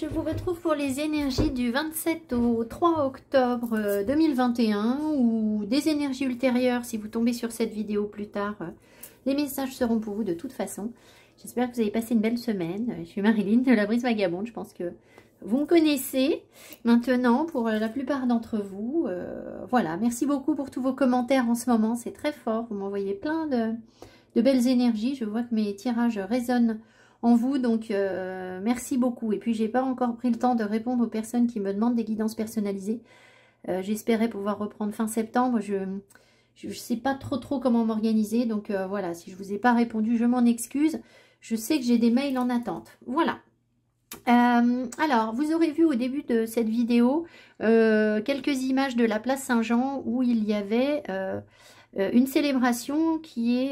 je vous retrouve pour les énergies du 27 au 3 octobre 2021 ou des énergies ultérieures si vous tombez sur cette vidéo plus tard. Les messages seront pour vous de toute façon. J'espère que vous avez passé une belle semaine. Je suis Marilyn de la Brise Vagabonde. Je pense que vous me connaissez maintenant pour la plupart d'entre vous. Voilà, merci beaucoup pour tous vos commentaires en ce moment. C'est très fort. Vous m'envoyez plein de belles énergies. Je vois que mes tirages résonnent en vous, donc merci beaucoup. Et puis j'ai pas encore pris le temps de répondre aux personnes qui me demandent des guidances personnalisées. J'espérais pouvoir reprendre fin septembre. Je sais pas trop comment m'organiser, donc voilà, si je vous ai pas répondu, je m'en excuse. Je sais que j'ai des mails en attente. Voilà. Alors, vous aurez vu au début de cette vidéo quelques images de la place Saint-Jean où il y avait une célébration qui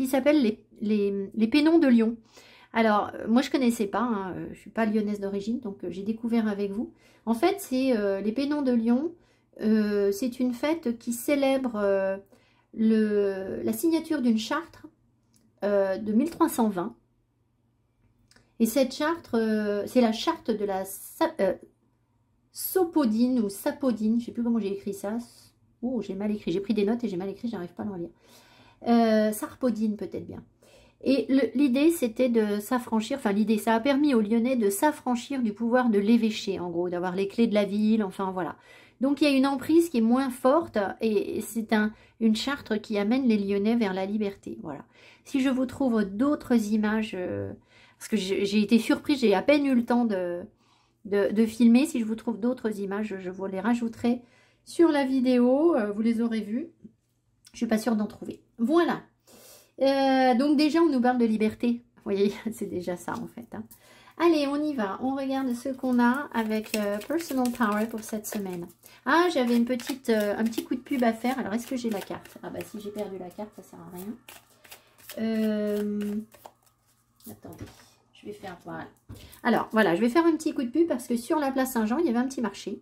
s'appelle les Pénons de Lyon. Alors, moi je connaissais pas, hein, je suis pas lyonnaise d'origine, donc j'ai découvert avec vous. En fait, c'est les Pénons de Lyon, c'est une fête qui célèbre la signature d'une charte de 1320. Et cette charte, c'est la charte de la Sopodine ou Sapodine, je sais plus comment j'ai écrit ça. Oh, j'ai mal écrit, j'ai pris des notes et j'ai mal écrit, j'arrive pas à le relire. Sarpodine peut-être bien. Et l'idée, c'était de s'affranchir, enfin l'idée, ça a permis aux Lyonnais de s'affranchir du pouvoir de l'évêché, en gros, d'avoir les clés de la ville, enfin voilà. Donc il y a une emprise qui est moins forte et c'est une charte qui amène les Lyonnais vers la liberté, voilà. Si je vous trouve d'autres images, parce que j'ai été surprise, j'ai à peine eu le temps de filmer, si je vous trouve d'autres images, je vous les rajouterai sur la vidéo, vous les aurez vues. Je suis pas sûre d'en trouver. Voilà. Donc déjà on nous parle de liberté, vous voyez, c'est déjà ça en fait, hein. Allez, on y va, on regarde ce qu'on a avec Personal Power pour cette semaine. Ah, j'avais un petit coup de pub à faire. Alors est-ce que j'ai la carte? Ah bah si j'ai perdu la carte, ça sert à rien. Attendez, je vais faire, voilà. Alors voilà, je vais faire un petit coup de pub parce que sur la place Saint-Jean, il y avait un petit marché.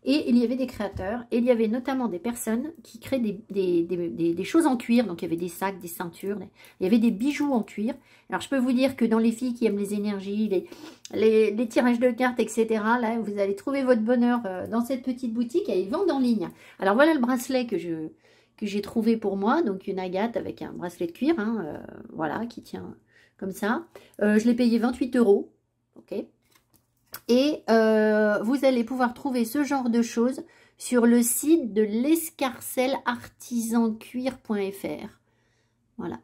Et il y avait des créateurs, et il y avait notamment des personnes qui créent des choses en cuir. Donc il y avait des sacs, des ceintures, il y avait des bijoux en cuir. Alors je peux vous dire que dans les filles qui aiment les énergies, les tirages de cartes, etc., là vous allez trouver votre bonheur dans cette petite boutique, et ils vendent en ligne. Alors voilà le bracelet que j'ai trouvé pour moi, donc une agate avec un bracelet de cuir, hein, voilà, qui tient comme ça. Je l'ai payé 28 €, ok. Et vous allez pouvoir trouver ce genre de choses sur le site de l'escarcelartisancuir.fr. Voilà.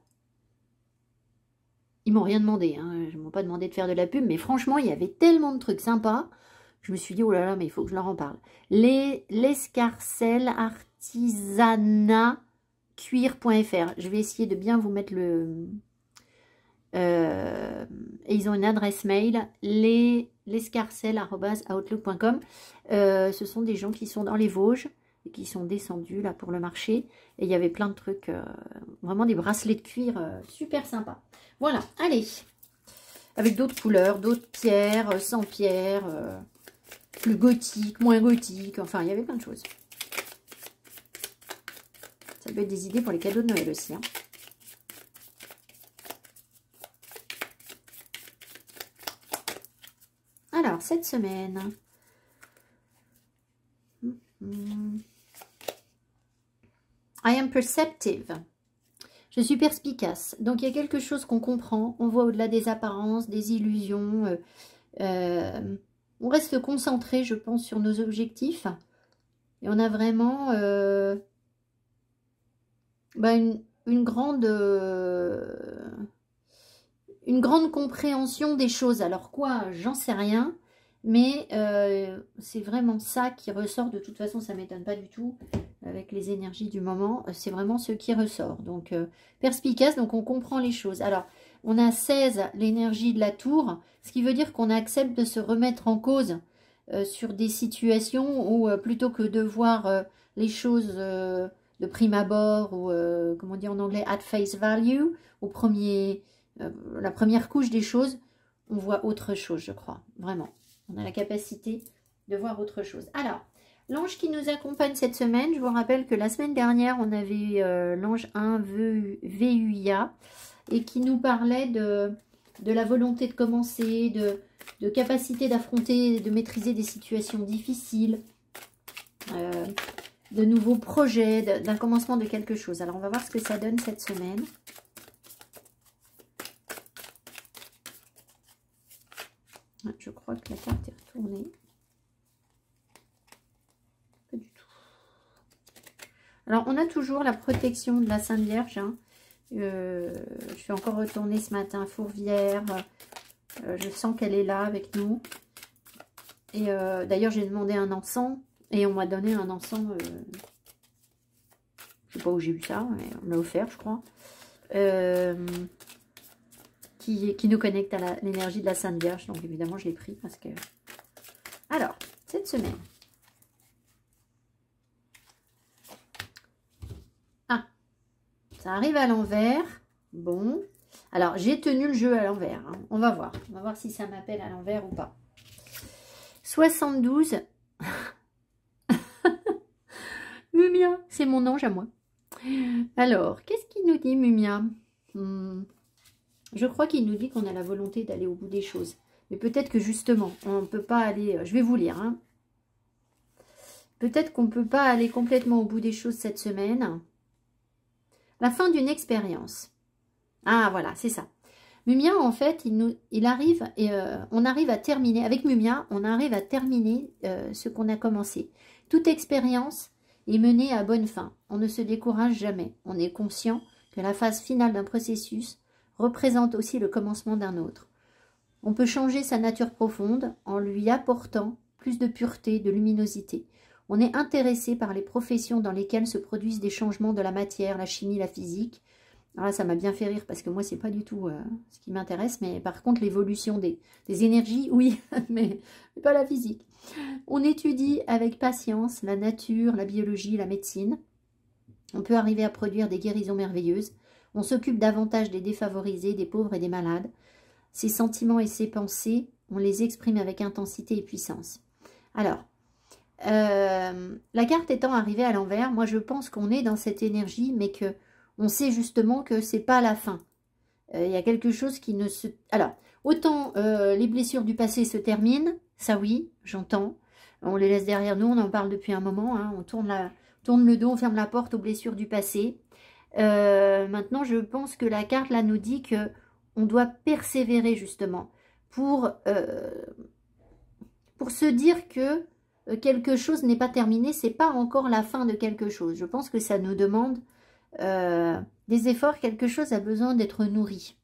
Ils m'ont rien demandé, hein. Je ne m'ont pas demandé de faire de la pub, mais franchement, il y avait tellement de trucs sympas. Je me suis dit, oh là là, mais il faut que je leur en parle. L'escarcelartisancuir.fr. Je vais essayer de bien vous mettre le... et ils ont une adresse mail, lescarcelles@outlook.com. Ce sont des gens qui sont dans les Vosges et qui sont descendus là pour le marché. Et il y avait plein de trucs, vraiment des bracelets de cuir super sympas. Voilà, allez. Avec d'autres couleurs, d'autres pierres, sans pierre, plus gothique, moins gothique. Enfin, il y avait plein de choses. Ça peut être des idées pour les cadeaux de Noël aussi, hein. Alors, cette semaine, I am perceptive. Je suis perspicace. Donc, il y a quelque chose qu'on comprend. On voit au-delà des apparences, des illusions. On reste concentré, je pense, sur nos objectifs. Et on a vraiment une grande compréhension des choses. Alors quoi, j'en sais rien, mais c'est vraiment ça qui ressort. De toute façon, ça ne m'étonne pas du tout avec les énergies du moment. C'est vraiment ce qui ressort. Donc, perspicace, donc on comprend les choses. Alors, on a 16, l'énergie de la tour, ce qui veut dire qu'on accepte de se remettre en cause sur des situations où, plutôt que de voir les choses de prime abord, ou, comment on dit en anglais, at face value, la première couche des choses, on voit autre chose, je crois. Vraiment. On a la capacité de voir autre chose. Alors, l'ange qui nous accompagne cette semaine, je vous rappelle que la semaine dernière, on avait l'ange 1 VUIA et qui nous parlait de la volonté de commencer, de capacité d'affronter, de maîtriser des situations difficiles, de nouveaux projets, d'un commencement de quelque chose. Alors, on va voir ce que ça donne cette semaine. Je crois que la carte est retournée. Pas du tout. Alors, on a toujours la protection de la Sainte Vierge. Hein. Je suis encore retournée ce matin à Fourvière. Je sens qu'elle est là avec nous. Et d'ailleurs, j'ai demandé un encens. Et on m'a donné un encens. Je sais pas où j'ai eu ça. Mais on m'a offert, je crois. Qui nous connecte à l'énergie de la Sainte Vierge. Donc, évidemment, je l'ai pris parce que... Alors, cette semaine... Ça arrive à l'envers. Bon. Alors, j'ai tenu le jeu à l'envers. Hein. On va voir. On va voir si ça m'appelle à l'envers ou pas. 72. Mumia, c'est mon ange à moi. Alors, qu'est-ce qu'il nous dit, Mumia? Je crois qu'il nous dit qu'on a la volonté d'aller au bout des choses. Mais peut-être que justement, on ne peut pas aller... Je vais vous lire. Hein. Peut-être qu'on ne peut pas aller complètement au bout des choses cette semaine. La fin d'une expérience. Ah, voilà, c'est ça. Mumia, en fait, il arrive, et on arrive à terminer, avec Mumia, on arrive à terminer ce qu'on a commencé. Toute expérience est menée à bonne fin. On ne se décourage jamais. On est conscient que la phase finale d'un processus représente aussi le commencement d'un autre. On peut changer sa nature profonde en lui apportant plus de pureté, de luminosité. On est intéressé par les professions dans lesquelles se produisent des changements de la matière, la chimie, la physique. Alors là, ça m'a bien fait rire parce que moi, c'est pas du tout ce qui m'intéresse. Mais par contre, l'évolution des énergies, oui, mais pas la physique. On étudie avec patience la nature, la biologie, la médecine. On peut arriver à produire des guérisons merveilleuses. On s'occupe davantage des défavorisés, des pauvres et des malades. Ces sentiments et ces pensées, on les exprime avec intensité et puissance. Alors, la carte étant arrivée à l'envers, moi je pense qu'on est dans cette énergie, mais que on sait justement que c'est pas la fin. Il y a quelque chose qui ne se... Alors, autant les blessures du passé se terminent, ça oui, j'entends. On les laisse derrière nous, on en parle depuis un moment, hein, on tourne le dos, on ferme la porte aux blessures du passé. Maintenant, je pense que la carte là nous dit que on doit persévérer justement pour se dire que quelque chose n'est pas terminé, c'est pas encore la fin de quelque chose. Je pense que ça nous demande des efforts, quelque chose a besoin d'être nourri.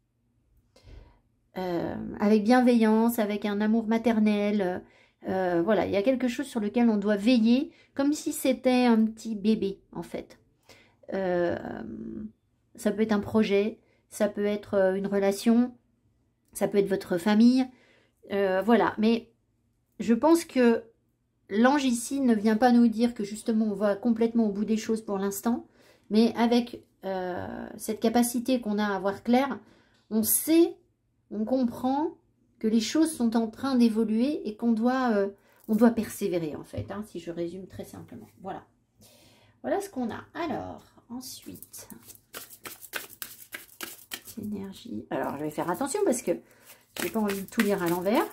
Avec bienveillance, avec un amour maternel. Voilà, il y a quelque chose sur lequel on doit veiller, comme si c'était un petit bébé, en fait. Ça peut être un projet, ça peut être une relation, ça peut être votre famille. Voilà, mais je pense que l'ange ici ne vient pas nous dire que justement on va complètement au bout des choses pour l'instant, mais avec cette capacité qu'on a à voir clair, on sait, on comprend que les choses sont en train d'évoluer et qu'on doit, on doit persévérer en fait, hein, si je résume très simplement. Voilà. Voilà ce qu'on a. Alors, ensuite, énergie. Alors, je vais faire attention parce que je n'ai pas envie de tout lire à l'envers.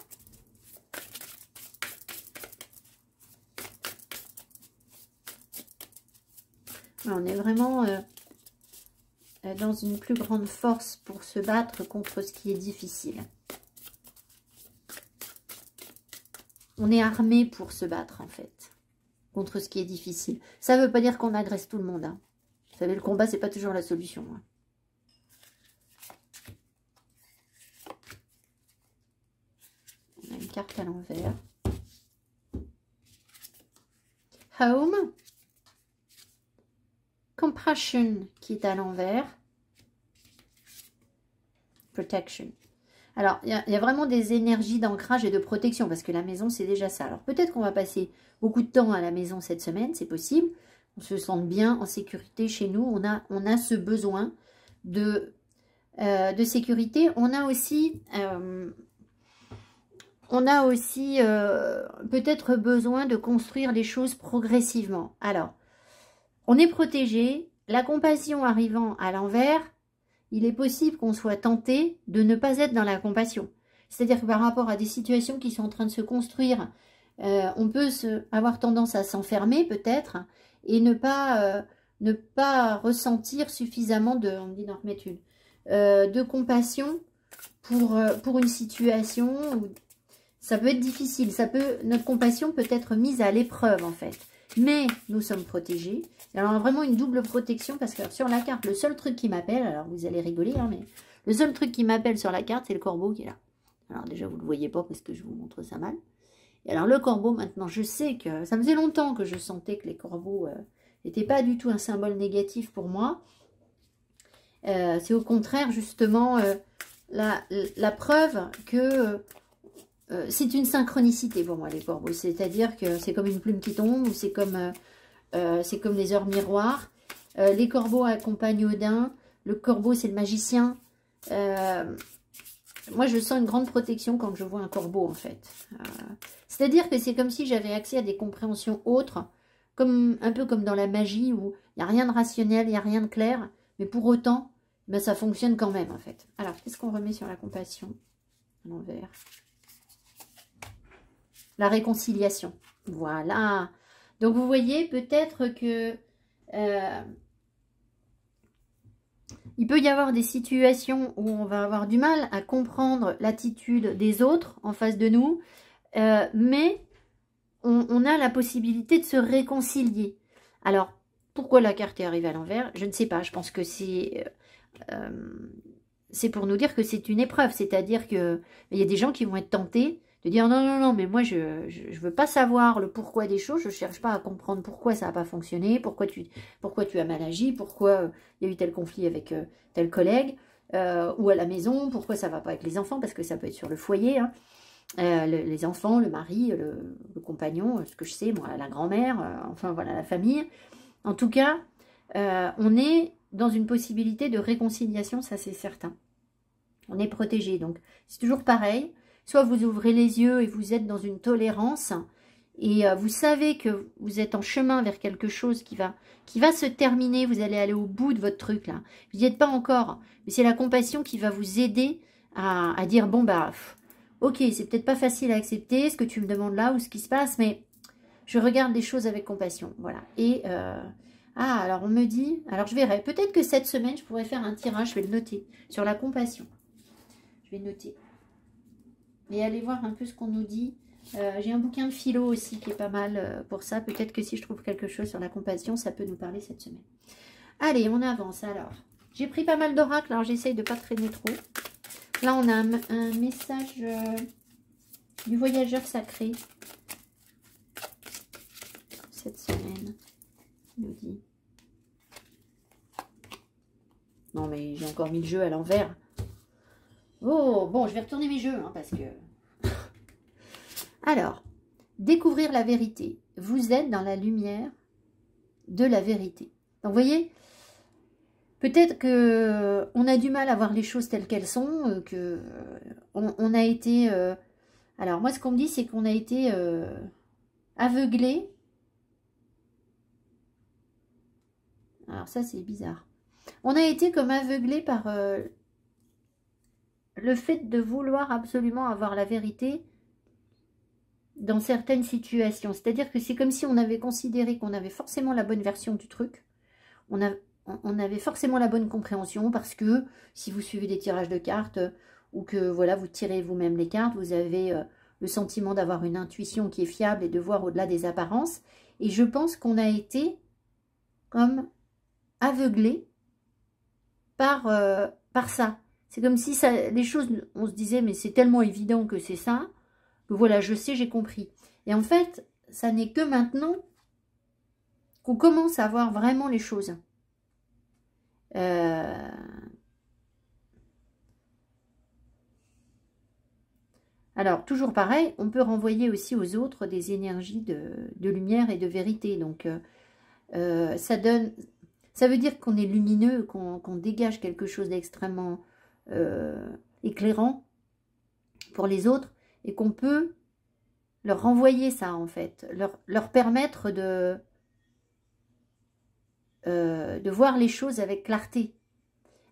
On est vraiment dans une plus grande force pour se battre contre ce qui est difficile. On est armé pour se battre, en fait, contre ce qui est difficile. Ça ne veut pas dire qu'on agresse tout le monde. Hein. Vous savez, le combat, c'est pas toujours la solution. Hein. On a une carte à l'envers. Home. Compassion qui est à l'envers. Protection. Alors, il y a vraiment des énergies d'ancrage et de protection parce que la maison, c'est déjà ça. Alors, peut-être qu'on va passer beaucoup de temps à la maison cette semaine, c'est possible. On se sente bien en sécurité chez nous. On a ce besoin de sécurité. On a aussi peut-être besoin de construire les choses progressivement. Alors, on est protégé. La compassion arrivant à l'envers, il est possible qu'on soit tenté de ne pas être dans la compassion. C'est-à-dire que par rapport à des situations qui sont en train de se construire, on peut avoir tendance à s'enfermer peut-être et ne pas ressentir suffisamment on me dit d'en remettre une, de compassion pour une situation où ça peut être difficile. Notre compassion peut être mise à l'épreuve en fait. Mais nous sommes protégés. Alors vraiment une double protection parce que sur la carte, le seul truc qui m'appelle, alors vous allez rigoler, hein, mais le seul truc qui m'appelle sur la carte, c'est le corbeau qui est là. Alors déjà, vous ne le voyez pas parce que je vous montre ça mal. Et alors le corbeau, maintenant, je sais que ça faisait longtemps que je sentais que les corbeaux n'étaient pas du tout un symbole négatif pour moi. C'est au contraire justement la preuve que c'est une synchronicité pour moi, les corbeaux. C'est-à-dire que c'est comme une plume qui tombe ou c'est comme des heures miroirs. Les corbeaux accompagnent Odin. Le corbeau, c'est le magicien. Moi, je sens une grande protection quand je vois un corbeau, en fait. C'est-à-dire que c'est comme si j'avais accès à des compréhensions autres, un peu comme dans la magie, où il n'y a rien de rationnel, il n'y a rien de clair, mais pour autant, ben, ça fonctionne quand même, en fait. Alors, qu'est-ce qu'on remet sur la compassion à l'envers? La réconciliation. Voilà. Donc, vous voyez, peut-être que il peut y avoir des situations où on va avoir du mal à comprendre l'attitude des autres en face de nous, mais on a la possibilité de se réconcilier. Alors, pourquoi la carte est arrivée à l'envers? Je ne sais pas, je pense que c'est pour nous dire que c'est une épreuve, c'est-à-dire qu'il y a des gens qui vont être tentés de dire non, non, non, mais moi je veux pas savoir le pourquoi des choses, je cherche pas à comprendre pourquoi ça n'a pas fonctionné, pourquoi tu as mal agi, pourquoi il y a eu tel conflit avec tel collègue, ou à la maison, pourquoi ça va pas avec les enfants, parce que ça peut être sur le foyer, hein. Les enfants, le mari, le compagnon, ce que je sais, moi, la grand-mère, enfin voilà, la famille. En tout cas, on est dans une possibilité de réconciliation, ça c'est certain. On est protégé, donc c'est toujours pareil. Soit vous ouvrez les yeux et vous êtes dans une tolérance et vous savez que vous êtes en chemin vers quelque chose qui va se terminer, vous allez aller au bout de votre truc là. Vous n'y êtes pas encore, mais c'est la compassion qui va vous aider à dire bon bah ok, c'est peut-être pas facile à accepter ce que tu me demandes là ou ce qui se passe, mais je regarde les choses avec compassion, voilà. Et alors on me dit, alors je verrai, peut-être que cette semaine je pourrais faire un tirage, je vais le noter, sur la compassion. Je vais noter. Et allez voir un peu ce qu'on nous dit. J'ai un bouquin de philo aussi qui est pas mal pour ça. Peut-être que si je trouve quelque chose sur la compassion, ça peut nous parler cette semaine. Allez, on avance alors. J'ai pris pas mal d'oracles, alors j'essaye de ne pas traîner trop. Là, on a un message du voyageur sacré. Cette semaine, il nous dit. Non, mais j'ai encore mis le jeu à l'envers. Oh, bon, je vais retourner mes jeux, hein, parce que... Alors, découvrir la vérité. Vous êtes dans la lumière de la vérité. Donc, vous voyez, peut-être qu'on a du mal à voir les choses telles qu'elles sont, on a été... alors, moi, ce qu'on me dit, c'est qu'on a été aveuglé. Alors, ça, c'est bizarre. On a été comme aveuglé par... le fait de vouloir absolument avoir la vérité dans certaines situations. C'est-à-dire que c'est comme si on avait considéré qu'on avait forcément la bonne version du truc. On avait forcément la bonne compréhension parce que si vous suivez des tirages de cartes ou que voilà vous tirez vous-même les cartes, vous avez le sentiment d'avoir une intuition qui est fiable et de voir au-delà des apparences. Et je pense qu'on a été comme aveuglé par ça. C'est comme si les choses, on se disait, mais c'est tellement évident que c'est ça, que voilà, je sais, j'ai compris. Et en fait, ça n'est que maintenant qu'on commence à voir vraiment les choses. Alors, toujours pareil, on peut renvoyer aussi aux autres des énergies de lumière et de vérité. Donc, ça veut dire qu'on est lumineux, qu'on dégage quelque chose d'extrêmement... éclairant pour les autres et qu'on peut leur renvoyer ça en fait, leur permettre de voir les choses avec clarté.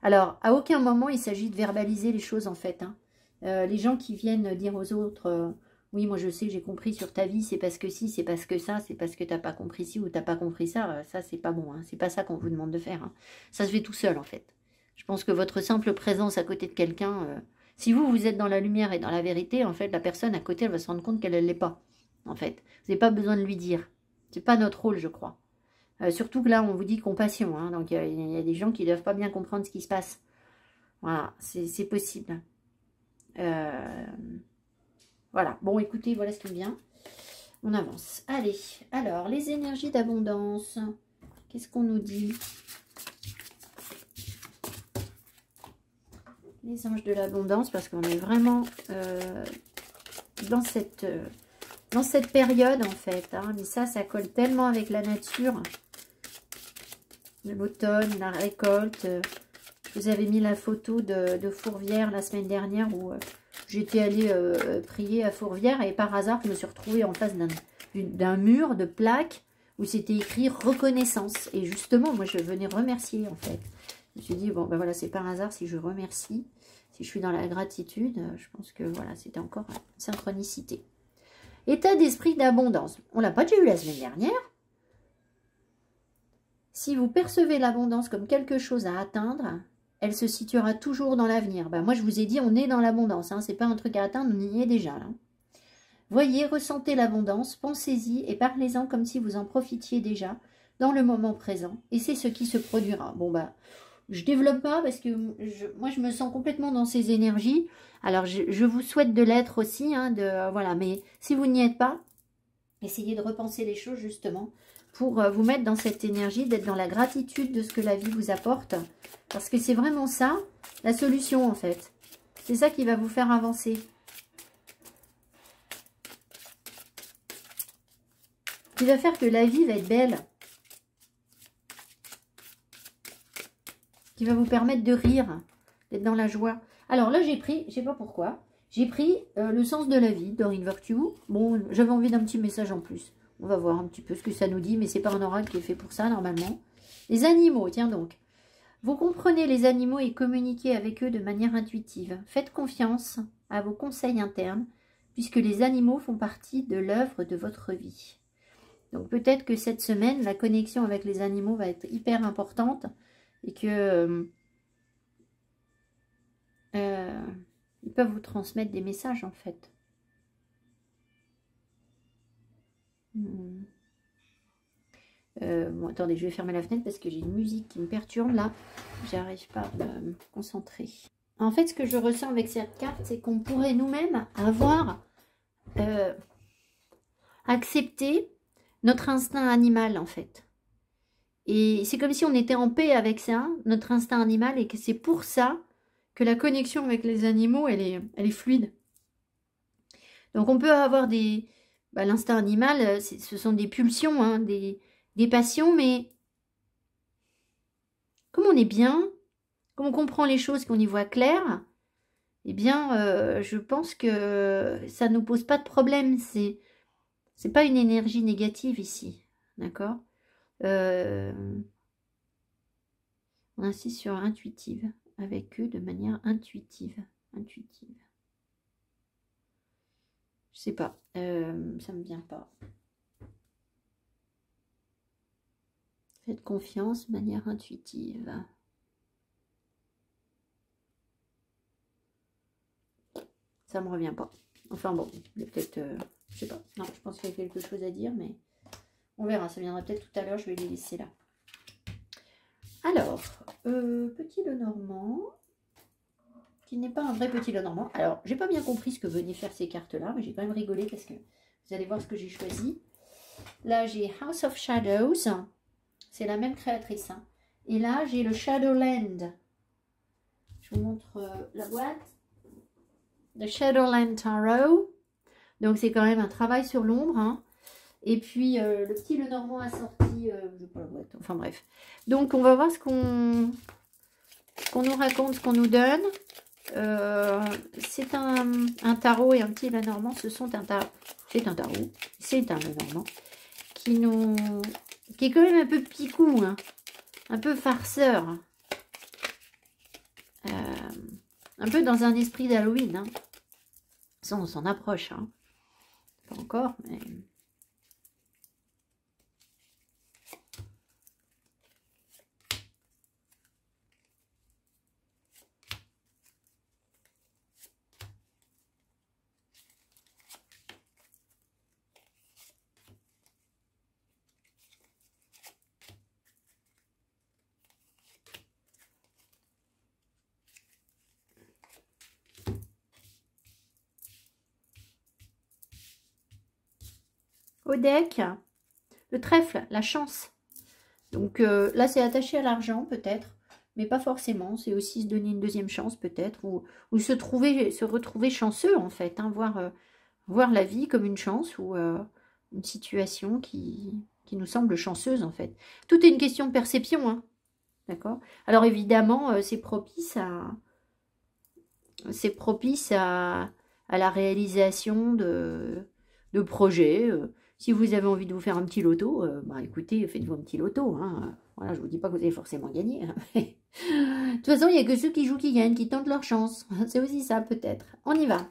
Alors, à aucun moment, il s'agit de verbaliser les choses, en fait. Hein. Les gens qui viennent dire aux autres, oui, moi je sais, j'ai compris sur ta vie, c'est parce que si, c'est parce que ça, c'est parce que t'as pas compris ci ou t'as pas compris ça, ça, c'est pas bon. Hein. C'est pas ça qu'on vous demande de faire. Hein. Ça se fait tout seul, en fait. Je pense que votre simple présence à côté de quelqu'un, si vous, vous êtes dans la lumière et dans la vérité, en fait, la personne à côté, elle va se rendre compte qu'elle ne l'est pas, en fait. Vous n'avez pas besoin de lui dire. C'est pas notre rôle, je crois. Surtout que là, on vous dit compassion. Hein, donc, il y a des gens qui ne doivent pas bien comprendre ce qui se passe. Voilà, c'est possible. Voilà. Bon, écoutez, voilà ce qui me vient. On avance. Allez. Alors, les énergies d'abondance. Qu'est-ce qu'on nous dit? Les anges de l'abondance, parce qu'on est vraiment dans cette période, en fait. Hein, mais ça colle tellement avec la nature. L'automne, la récolte. Je vous avais mis la photo de Fourvière la semaine dernière où j'étais allée prier à Fourvière et par hasard, je me suis retrouvée en face d'un mur de plaques où c'était écrit reconnaissance. Et justement, moi, je venais remercier, en fait. Je me suis dit, bon, ben voilà, c'est par hasard si je remercie, si je suis dans la gratitude. Je pense que, voilà, c'était encore une synchronicité. État d'esprit d'abondance. On l'a pas déjà eu la semaine dernière. Si vous percevez l'abondance comme quelque chose à atteindre, elle se situera toujours dans l'avenir. Ben, moi, je vous ai dit, on est dans l'abondance. Hein, c'est pas un truc à atteindre, on y est déjà. Là. Voyez, ressentez l'abondance, pensez-y et parlez-en comme si vous en profitiez déjà dans le moment présent. Et c'est ce qui se produira. Bon, bah, je développe pas parce que moi, je me sens complètement dans ces énergies. Alors, je vous souhaite de l'être aussi. Hein, voilà. Mais si vous n'y êtes pas, essayez de repenser les choses justement pour vous mettre dans cette énergie, d'être dans la gratitude de ce que la vie vous apporte. Parce que c'est vraiment ça, la solution en fait. C'est ça qui va vous faire avancer. Qui va faire que la vie va être belle. Qui va vous permettre de rire, d'être dans la joie. Alors là, j'ai pris, je sais pas pourquoi, j'ai pris le sens de la vie, Doreen Virtue. Bon, j'avais envie d'un petit message en plus. On va voir un petit peu ce que ça nous dit, mais c'est pas un oracle qui est fait pour ça, normalement. Les animaux, tiens donc. Vous comprenez les animaux et communiquez avec eux de manière intuitive. Faites confiance à vos conseils internes, puisque les animaux font partie de l'œuvre de votre vie. Donc peut-être que cette semaine, la connexion avec les animaux va être hyper importante, et que ils peuvent vous transmettre des messages, en fait. Bon, attendez, je vais fermer la fenêtre parce que j'ai une musique qui me perturbe là. J'arrive pas à me concentrer. En fait, ce que je ressens avec cette carte, c'est qu'on pourrait nous-mêmes avoir accepté notre instinct animal, en fait. Et c'est comme si on était en paix avec ça, notre instinct animal, et que c'est pour ça que la connexion avec les animaux, elle est fluide. Donc on peut avoir l'instinct animal, ce sont des pulsions, hein, des passions, mais comme on est bien, comme on comprend les choses, qu'on y voit clair, eh bien, je pense que ça ne nous pose pas de problème. C'est pas une énergie négative ici, d'accord? On insiste sur intuitive, avec eux de manière intuitive. Je sais pas, ça me vient pas. Faites confiance de manière intuitive. Ça me revient pas. Enfin bon, peut-être, je sais pas. Non, je pense qu'il y a quelque chose à dire, mais on verra. Ça viendra peut-être tout à l'heure. Je vais les laisser là. Alors, petit Lenormand, qui n'est pas un vrai petit Lenormand. Alors, j'ai pas bien compris ce que venaient faire ces cartes-là, mais j'ai quand même rigolé parce que vous allez voir ce que j'ai choisi. Là, j'ai House of Shadows. C'est la même créatrice. Hein. Et là, j'ai le Shadowland. Je vous montre la boîte. The Shadowland Tarot. Donc, c'est quand même un travail sur l'ombre. Hein. Et puis, le petit Lenormand a sorti... je sais pas la boîte. Enfin, bref. Donc, on va voir ce qu'on nous raconte, ce qu'on nous donne. C'est un tarot et un petit Lenormand. Ce sont un tarot. C'est un tarot. C'est un Lenormand. Qui est quand même un peu picou, hein, un peu farceur. Un peu dans un esprit d'Halloween. Hein. Ça, on s'en approche. Hein. Pas encore, mais... Au deck, le trèfle, la chance. Donc là, c'est attaché à l'argent peut-être, mais pas forcément. C'est aussi se donner une deuxième chance peut-être, ou se retrouver chanceux en fait. Hein, voir la vie comme une chance ou une situation qui nous semble chanceuse en fait. Tout est une question de perception, hein, d'accord? Alors évidemment, c'est propice à la réalisation de projets. Si vous avez envie de vous faire un petit loto, bah écoutez, faites-vous un petit loto. Hein. Voilà, je ne vous dis pas que vous allez forcément gagner. Hein. De toute façon, il n'y a que ceux qui jouent qui gagnent, qui tentent leur chance. C'est aussi ça, peut-être. On y va.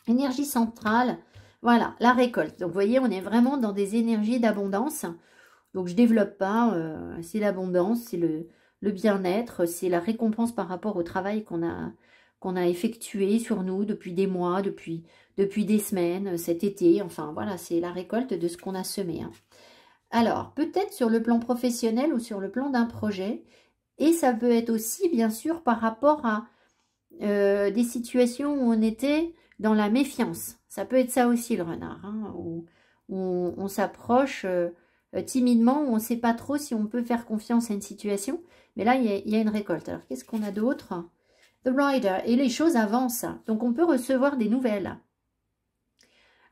Énergie centrale. Voilà, la récolte. Donc, vous voyez, on est vraiment dans des énergies d'abondance. Donc, je ne développe pas. C'est l'abondance, c'est le bien-être, c'est la récompense par rapport au travail qu'on a effectué sur nous depuis des mois, depuis des semaines, cet été. Enfin, voilà, c'est la récolte de ce qu'on a semé. Hein. Alors, peut-être sur le plan professionnel ou sur le plan d'un projet. Et ça peut être aussi, bien sûr, par rapport à des situations où on était dans la méfiance. Ça peut être ça aussi, le renard. Hein, où on s'approche timidement, où on ne sait pas trop si on peut faire confiance à une situation. Mais là, il y a une récolte. Alors, qu'est-ce qu'on a d'autre? The Rider. Et les choses avancent. Donc, on peut recevoir des nouvelles.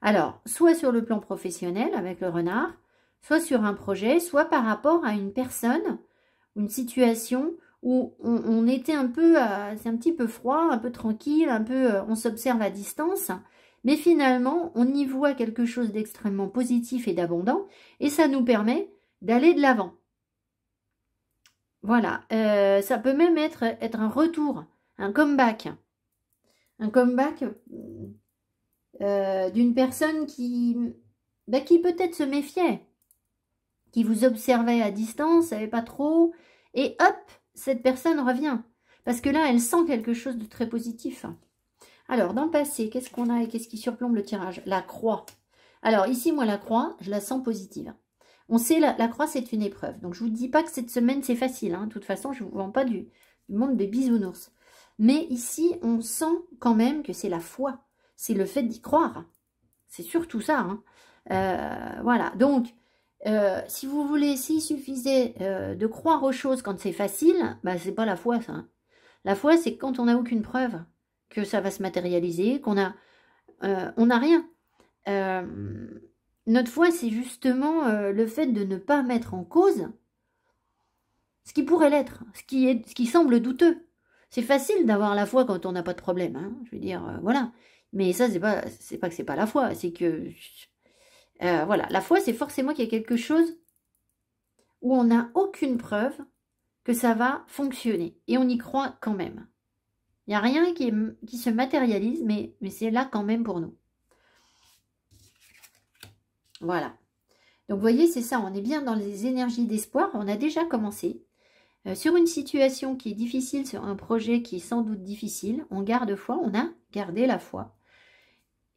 Alors, soit sur le plan professionnel avec le renard, soit sur un projet, soit par rapport à une personne, une situation où on était un peu, c'est un petit peu froid, un peu tranquille, un peu, on s'observe à distance, mais finalement, on y voit quelque chose d'extrêmement positif et d'abondant, et ça nous permet d'aller de l'avant. Voilà, ça peut même être un retour, un comeback d'une personne qui peut-être se méfiait, qui vous observait à distance, savait pas trop, et hop, cette personne revient. Parce que là, elle sent quelque chose de très positif. Alors, dans le passé, qu'est-ce qu'on a et qu'est-ce qui surplombe le tirage? La croix. Alors, ici, moi, la croix, je la sens positive. On sait, la croix, c'est une épreuve. Donc, je ne vous dis pas que cette semaine, c'est facile. Hein. De toute façon, je ne vous vends pas du monde des bisounours. Mais ici, on sent quand même que c'est la foi. C'est le fait d'y croire. C'est surtout ça. Hein. Voilà. Donc, si vous voulez, s'il suffisait de croire aux choses quand c'est facile, bah, c'est pas la foi, ça. Hein. La foi, c'est quand on n'a aucune preuve que ça va se matérialiser, on n'a rien. Notre foi, c'est justement le fait de ne pas mettre en cause ce qui pourrait l'être, ce qui semble douteux. C'est facile d'avoir la foi quand on n'a pas de problème. Hein, je veux dire, voilà. Mais ça, c'est pas que c'est pas la foi, c'est que... voilà, la foi, c'est forcément qu'il y a quelque chose où on n'a aucune preuve que ça va fonctionner. Et on y croit quand même. Il n'y a rien qui se matérialise, mais c'est là quand même pour nous. Voilà. Donc, vous voyez, c'est ça. On est bien dans les énergies d'espoir. On a déjà commencé. Sur une situation qui est difficile, sur un projet qui est sans doute difficile, on garde foi. On a gardé la foi.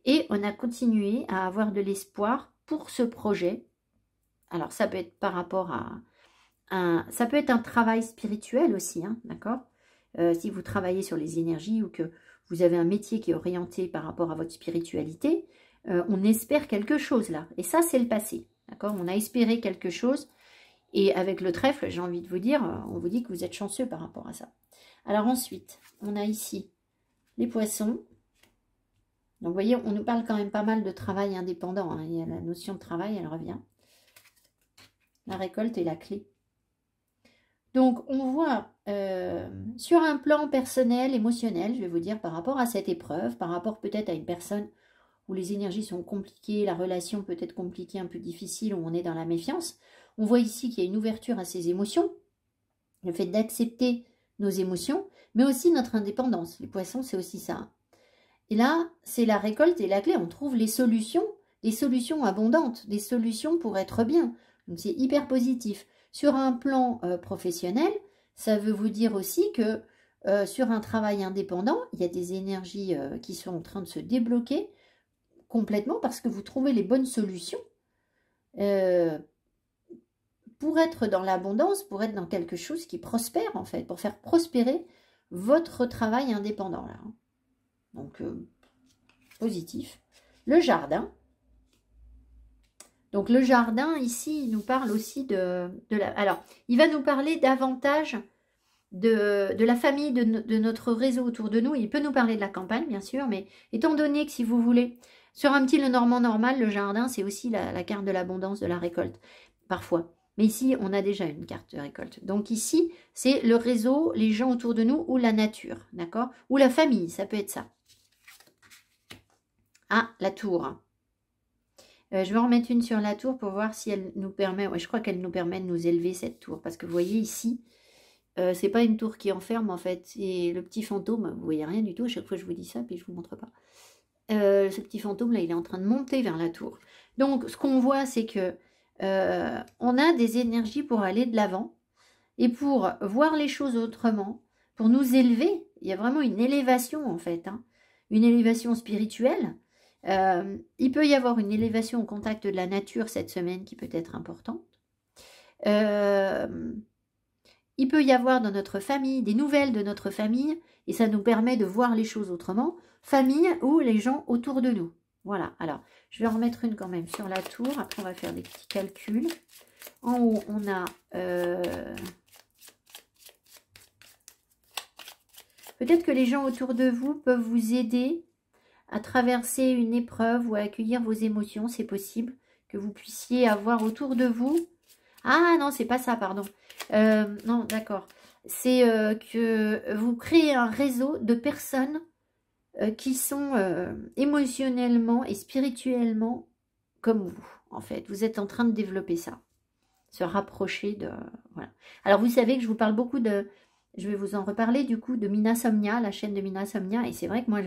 Et on a continué à avoir de l'espoir pour ce projet. Alors, ça peut être par rapport à... ça peut être un travail spirituel aussi, hein, d'accord ? Si vous travaillez sur les énergies ou que vous avez un métier qui est orienté par rapport à votre spiritualité, on espère quelque chose là. Et ça, c'est le passé. D'accord ? On a espéré quelque chose. Et avec le trèfle, j'ai envie de vous dire, on vous dit que vous êtes chanceux par rapport à ça. Alors ensuite, on a ici les poissons. Donc vous voyez, on nous parle quand même pas mal de travail indépendant. Hein. Il y a la notion de travail, elle revient. La récolte est la clé. Donc, on voit sur un plan personnel, émotionnel, je vais vous dire, par rapport à cette épreuve, par rapport peut-être à une personne où les énergies sont compliquées, la relation peut être compliquée, un peu difficile, où on est dans la méfiance. On voit ici qu'il y a une ouverture à ces émotions, le fait d'accepter nos émotions, mais aussi notre indépendance. Les poissons, c'est aussi ça. Et là, c'est la récolte et la clé. On trouve les solutions, des solutions abondantes, des solutions pour être bien. Donc, c'est hyper positif. Sur un plan professionnel, ça veut vous dire aussi que sur un travail indépendant, il y a des énergies qui sont en train de se débloquer complètement parce que vous trouvez les bonnes solutions pour être dans l'abondance, pour être dans quelque chose qui prospère en fait, pour faire prospérer votre travail indépendant. Là. Donc, positif. Le jardin. Donc, le jardin, ici, il nous parle aussi de la... Alors, il va nous parler davantage de la famille, de notre réseau autour de nous. Il peut nous parler de la campagne, bien sûr, mais étant donné que si vous voulez, sur un petit Lenormand normal, le jardin, c'est aussi la carte de l'abondance, de la récolte, parfois. Mais ici, on a déjà une carte de récolte. Donc ici, c'est le réseau, les gens autour de nous ou la nature, d'accord? Ou la famille, ça peut être ça. Ah, la tour. Je vais en remettre une sur la tour pour voir si elle nous permet... Ouais, je crois qu'elle nous permet de nous élever, cette tour. Parce que vous voyez ici... c'est pas une tour qui enferme en fait, c'est le petit fantôme, vous voyez rien du tout, à chaque fois je vous dis ça, puis je vous montre pas. Ce petit fantôme là, il est en train de monter vers la tour. Donc ce qu'on voit, c'est que on a des énergies pour aller de l'avant, et pour voir les choses autrement, pour nous élever, il y a vraiment une élévation en fait, hein, une élévation spirituelle. Il peut y avoir une élévation au contact de la nature cette semaine qui peut être importante. Il peut y avoir dans notre famille des nouvelles de notre famille et ça nous permet de voir les choses autrement. Famille ou les gens autour de nous. Voilà, alors je vais en remettre une quand même sur la tour. Après on va faire des petits calculs. En haut on a... Peut-être que les gens autour de vous peuvent vous aider à traverser une épreuve ou à accueillir vos émotions. C'est possible que vous puissiez avoir autour de vous... Ah non, c'est pas ça, pardon. Non, d'accord. C'est que vous créez un réseau de personnes qui sont émotionnellement et spirituellement comme vous, en fait. Vous êtes en train de développer ça. Se rapprocher de... Voilà. Alors, vous savez que je vous parle beaucoup de... Je vais vous en reparler, du coup, de Mina Somnia, la chaîne de Mina Somnia. Et c'est vrai que moi,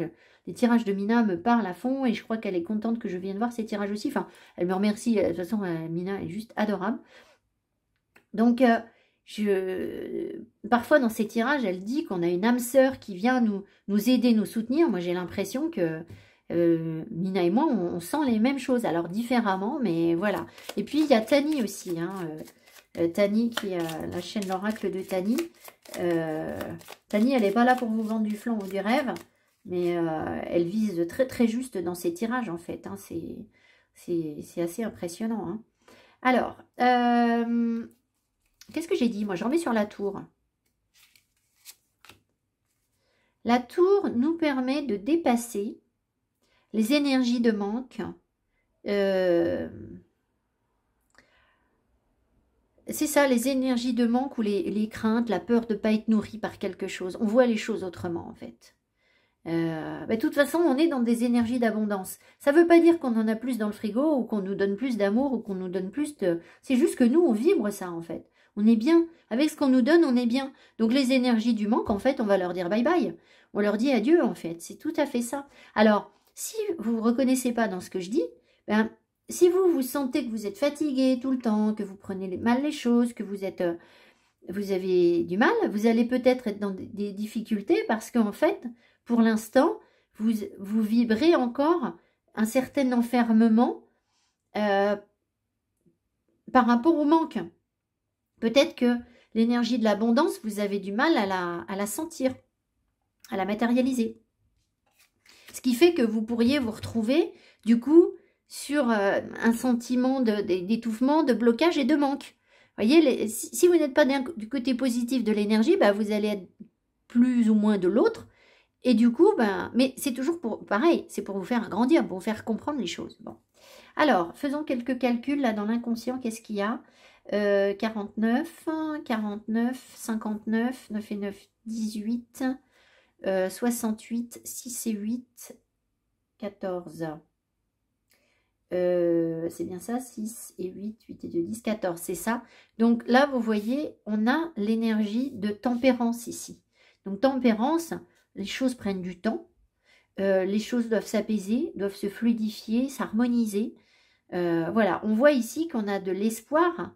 les tirages de Mina me parlent à fond. Et je crois qu'elle est contente que je vienne voir ces tirages aussi. Enfin, elle me remercie. De toute façon, Mina est juste adorable. Donc, parfois dans ces tirages, elle dit qu'on a une âme sœur qui vient nous aider, nous soutenir. Moi, j'ai l'impression que Mina et moi, on sent les mêmes choses. Alors, différemment, mais voilà. Et puis, il y a Tani aussi. Hein, Tani, qui est la chaîne l'oracle de Tani. Tani, elle n'est pas là pour vous vendre du flan ou du rêve. Mais elle vise très, très juste dans ses tirages, en fait. Hein, c'est assez impressionnant. Hein. Alors... qu'est-ce que j'ai dit? Moi, je remets sur la tour. La tour nous permet de dépasser les énergies de manque. C'est ça, les énergies de manque ou les craintes, la peur de ne pas être nourri par quelque chose. On voit les choses autrement, en fait. De toute façon, on est dans des énergies d'abondance. Ça ne veut pas dire qu'on en a plus dans le frigo ou qu'on nous donne plus d'amour ou qu'on nous donne plus de... C'est juste que nous, on vibre ça, en fait. On est bien. Avec ce qu'on nous donne, on est bien. Donc, les énergies du manque, en fait, on va leur dire bye-bye. On leur dit adieu, en fait. C'est tout à fait ça. Alors, si vous ne vous reconnaissez pas dans ce que je dis, si vous sentez que vous êtes fatigué tout le temps, que vous prenez mal les choses, que vous avez du mal, vous allez peut-être être dans des difficultés parce qu'en fait, pour l'instant, vous vibrez encore un certain enfermement par rapport au manque. Peut-être que l'énergie de l'abondance, vous avez du mal à la sentir, à la matérialiser. Ce qui fait que vous pourriez vous retrouver, du coup, sur un sentiment d'étouffement, de blocage et de manque. Vous voyez, si vous n'êtes pas du côté positif de l'énergie, vous allez être plus ou moins de l'autre. Et du coup, mais c'est toujours pareil, c'est pour vous faire grandir, pour vous faire comprendre les choses. Bon. Alors, faisons quelques calculs là dans l'inconscient. Qu'est-ce qu'il y a 49, 59, 9 et 9, 18, 68, 6 et 8, 14. C'est bien ça, 6 et 8, 8 et 2, 10, 14, c'est ça. Donc là, vous voyez, on a l'énergie de tempérance ici. Donc tempérance, les choses prennent du temps. Les choses doivent s'apaiser, doivent se fluidifier, s'harmoniser. Voilà, on voit ici qu'on a de l'espoir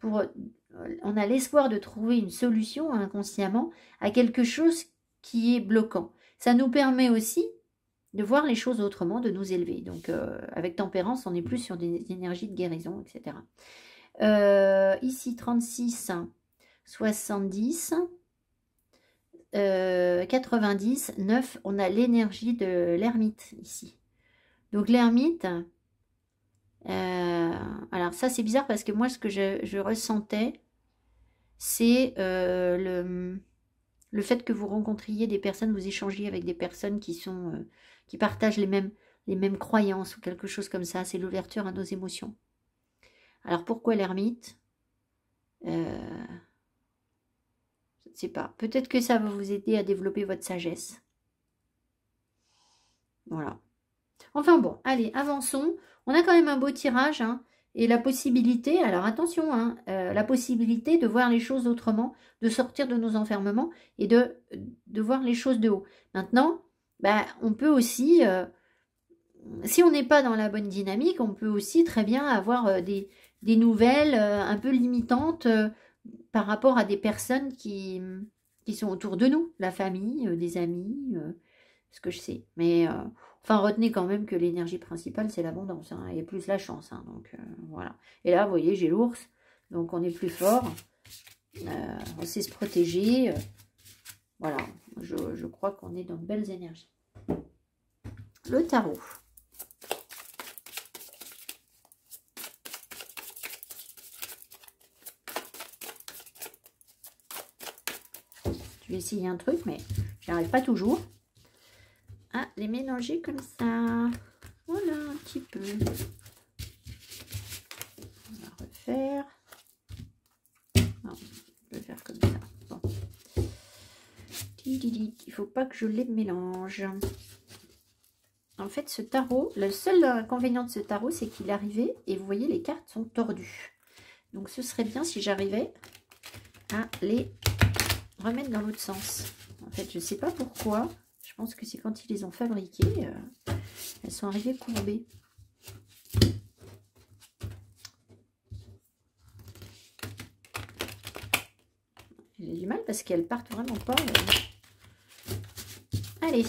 on a l'espoir de trouver une solution inconsciemment à quelque chose qui est bloquant. Ça nous permet aussi de voir les choses autrement, de nous élever. Donc avec tempérance, on est plus sur des énergies de guérison, etc. Ici 36, 70, 90, 9, on a l'énergie de l'ermite ici. Donc l'ermite, alors ça c'est bizarre parce que moi ce que je ressentais, c'est le fait que vous rencontriez des personnes, vous échangiez avec des personnes qui sont qui partagent les mêmes croyances ou quelque chose comme ça. C'est l'ouverture à nos émotions. Alors pourquoi l'ermite? Je ne sais pas. Peut-être que ça va vous aider à développer votre sagesse. Voilà. Enfin bon, allez, avançons. On a quand même un beau tirage, hein, et la possibilité, alors attention, hein, la possibilité de voir les choses autrement, de sortir de nos enfermements et de voir les choses de haut. Maintenant, bah, on peut aussi, si on n'est pas dans la bonne dynamique, on peut aussi très bien avoir des nouvelles un peu limitantes par rapport à des personnes qui sont autour de nous, la famille, des amis, ce que je sais. Mais enfin, retenez quand même que l'énergie principale, c'est l'abondance, hein, et plus la chance. Hein, donc voilà. Et là, vous voyez, j'ai l'ours, donc on est plus fort. On sait se protéger. Voilà, je crois qu'on est dans de belles énergies. Le tarot. Je vais essayer un truc, mais j'y arrive pas toujours. Ah, les mélanger comme ça. Voilà, un petit peu. On va refaire. Non, je vais faire comme ça. Bon. Il ne faut pas que je les mélange. En fait, ce tarot, le seul inconvénient de ce tarot, c'est qu'il est arrivé et vous voyez, les cartes sont tordues. Donc, ce serait bien si j'arrivais à les remettre dans l'autre sens. En fait, je ne sais pas pourquoi. Je pense que c'est quand ils les ont fabriquées, elles sont arrivées courbées. J'ai du mal parce qu'elles partent vraiment pas. Allez.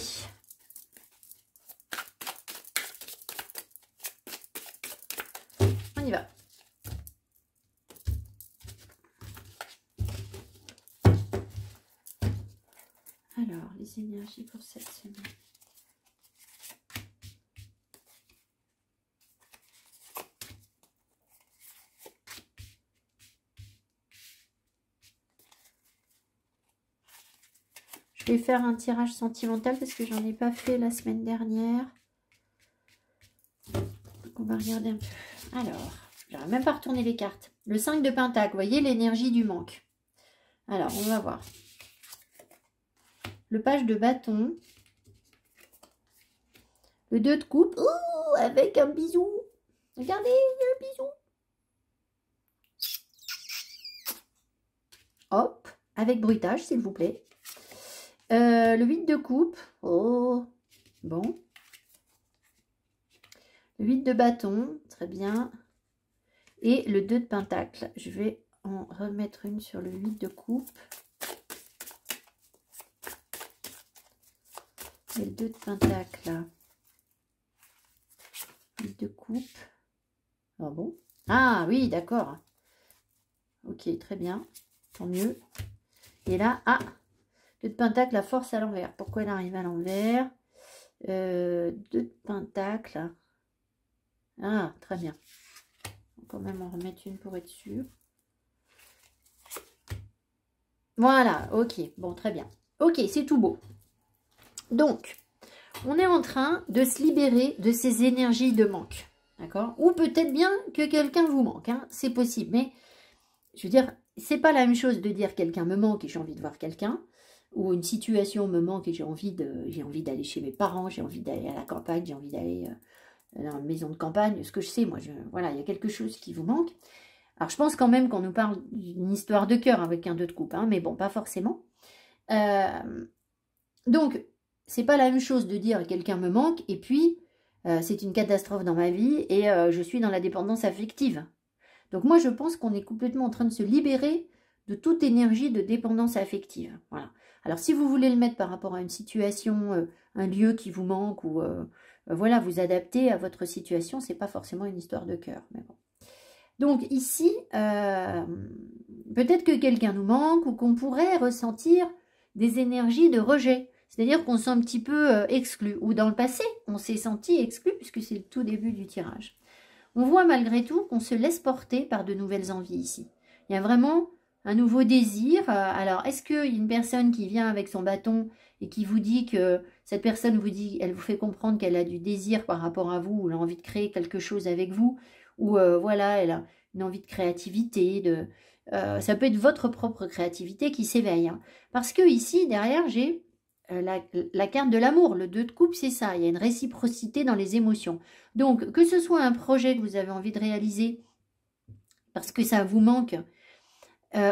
On y va. Alors, les énergies pour cette semaine. Je vais faire un tirage sentimental parce que j'en ai pas fait la semaine dernière. Donc on va regarder un peu. Alors, j'arrive même pas à retourner les cartes. Le 5 de Pentacle, vous voyez l'énergie du manque. Alors, on va voir. Le page de bâton. Le 2 de coupe. Oh, avec un bisou. Regardez, un bisou. Hop, avec bruitage, s'il vous plaît. Le 8 de coupe. Oh, bon. Le 8 de bâton, très bien. Et le 2 de pentacle. Je vais en remettre une sur le 8 de coupe. Et le 2 de pentacle, là. 8 de coupe. Ah bon? Ah oui, d'accord. Ok, très bien. Tant mieux. Et là, ah, 2 de pentacle, la force à l'envers. Pourquoi elle arrive à l'envers? 2 de pentacle. Ah, très bien. On va quand même en remettre une pour être sûr. Voilà, ok. Bon, très bien. Ok, c'est tout beau. Donc, on est en train de se libérer de ces énergies de manque. D'accord? Ou peut-être bien que quelqu'un vous manque. Hein, c'est possible. Mais, je veux dire, c'est pas la même chose de dire quelqu'un me manque et j'ai envie de voir quelqu'un. Ou une situation me manque et j'ai envie d'aller chez mes parents, j'ai envie d'aller à la campagne, j'ai envie d'aller dans une maison de campagne, ce que je sais, moi, voilà, il y a quelque chose qui vous manque. Alors, je pense quand même qu'on nous parle d'une histoire de cœur avec un 2 de coupe, hein, mais bon, pas forcément. Donc, c'est pas la même chose de dire quelqu'un me manque et puis c'est une catastrophe dans ma vie et je suis dans la dépendance affective. Donc moi, je pense qu'on est complètement en train de se libérer de toute énergie de dépendance affective. Voilà. Alors, si vous voulez le mettre par rapport à une situation, un lieu qui vous manque ou voilà, vous adapter à votre situation, c'est pas forcément une histoire de cœur. Mais bon. Donc ici, peut-être que quelqu'un nous manque ou qu'on pourrait ressentir des énergies de rejet. C'est-à-dire qu'on se sent un petit peu exclu. Ou dans le passé, on s'est senti exclu puisque c'est le tout début du tirage. On voit malgré tout qu'on se laisse porter par de nouvelles envies ici. Il y a vraiment un nouveau désir. Alors, est-ce qu'il y a une personne qui vient avec son bâton et qui vous dit que cette personne vous dit, elle vous fait comprendre qu'elle a du désir par rapport à vous, ou elle a envie de créer quelque chose avec vous, ou voilà, elle a une envie de créativité, ça peut être votre propre créativité qui s'éveille. Hein. Parce que ici, derrière, j'ai la carte de l'amour, le 2 de coupe, c'est ça. Il y a une réciprocité dans les émotions. Donc, que ce soit un projet que vous avez envie de réaliser parce que ça vous manque,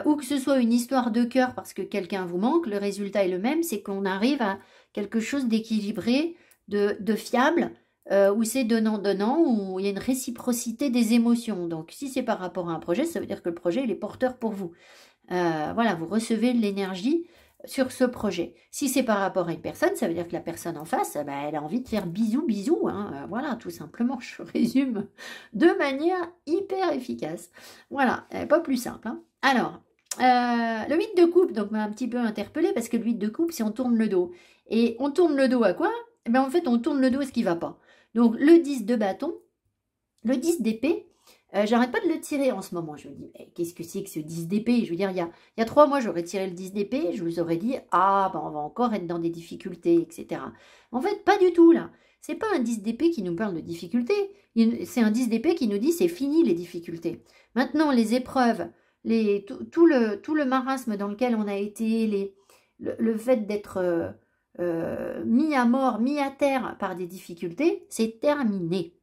ou que ce soit une histoire de cœur parce que quelqu'un vous manque, le résultat est le même, c'est qu'on arrive à quelque chose d'équilibré, de fiable, où c'est donnant-donnant, où il y a une réciprocité des émotions. Donc, si c'est par rapport à un projet, ça veut dire que le projet, il est porteur pour vous. Voilà, vous recevez de l'énergie sur ce projet. Si c'est par rapport à une personne, ça veut dire que la personne en face, elle a envie de faire bisous, bisous. Hein, voilà, tout simplement, je résume de manière hyper efficace. Voilà, pas plus simple. Hein. Alors, le 8 de coupe, donc m'a un petit peu interpellé parce que le 8 de coupe, c'est on tourne le dos. Et on tourne le dos à quoi? En fait, on tourne le dos à ce qui ne va pas. Donc, le 10 de bâton, le 10 d'épée, j'arrête pas de le tirer en ce moment. Je me dis, qu'est-ce que c'est que ce 10 d'épée? Je veux dire, il y a 3 mois, j'aurais tiré le 10 d'épée, je vous aurais dit, ah, on va encore être dans des difficultés, etc. En fait, pas du tout, là. C'est pas un 10 d'épée qui nous parle de difficultés. C'est un 10 d'épée qui nous dit, c'est fini les difficultés. Maintenant, les épreuves, tout le marasme dans lequel on a été, le fait d'être mis à mort, mis à terre par des difficultés, c'est terminé.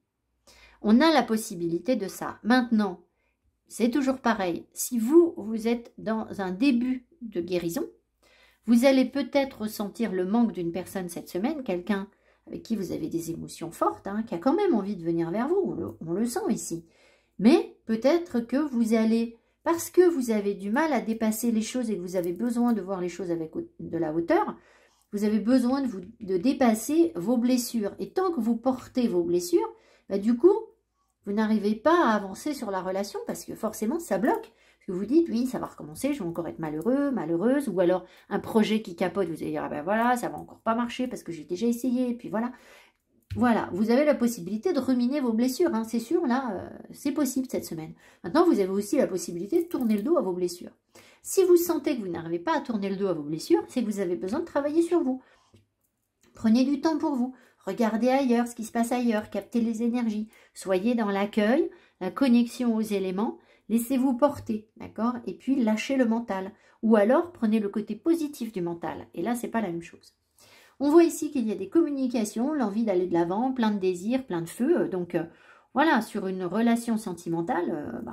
On a la possibilité de ça. Maintenant, c'est toujours pareil. Si vous êtes dans un début de guérison, vous allez peut-être ressentir le manque d'une personne cette semaine, quelqu'un avec qui vous avez des émotions fortes, hein, qui a quand même envie de venir vers vous. On le sent ici. Mais peut-être que vous allez, parce que vous avez du mal à dépasser les choses et que vous avez besoin de voir les choses avec de la hauteur, vous avez besoin de dépasser vos blessures. Et tant que vous portez vos blessures, du coup, vous n'arrivez pas à avancer sur la relation parce que forcément, ça bloque. Parce que vous dites, oui, ça va recommencer, je vais encore être malheureux, malheureuse. Ou alors, un projet qui capote, vous allez dire, ah ben voilà, ça va encore pas marcher parce que j'ai déjà essayé. Et puis voilà. Voilà, vous avez la possibilité de ruminer vos blessures. Hein, c'est sûr, là, c'est possible cette semaine. Maintenant, vous avez aussi la possibilité de tourner le dos à vos blessures. Si vous sentez que vous n'arrivez pas à tourner le dos à vos blessures, c'est que vous avez besoin de travailler sur vous. Prenez du temps pour vous. Regardez ailleurs, ce qui se passe ailleurs, captez les énergies. Soyez dans l'accueil, la connexion aux éléments, laissez-vous porter, d'accord? Et puis, lâchez le mental. Ou alors, prenez le côté positif du mental. Et là, c'est pas la même chose. On voit ici qu'il y a des communications, l'envie d'aller de l'avant, plein de désirs, plein de feu. Donc, voilà, sur une relation sentimentale,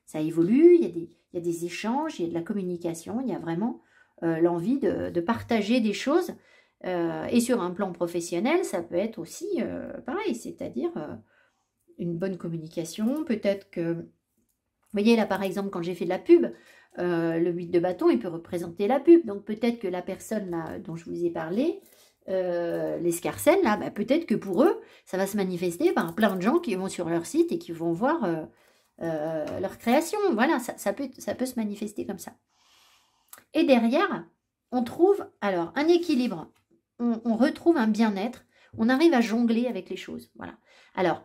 ça évolue, il y a des échanges, il y a de la communication, il y a vraiment l'envie de partager des choses. Et sur un plan professionnel, ça peut être aussi pareil, c'est-à-dire une bonne communication. Peut-être que, vous voyez là par exemple, quand j'ai fait de la pub, le 8 de bâton, il peut représenter la pub. Donc peut-être que la personne là, dont je vous ai parlé, l'escarcelle, là, peut-être que pour eux, ça va se manifester par plein de gens qui vont sur leur site et qui vont voir leur création. Voilà, ça peut se manifester comme ça. Et derrière, on trouve alors un équilibre. On retrouve un bien-être, on arrive à jongler avec les choses. Voilà. Alors,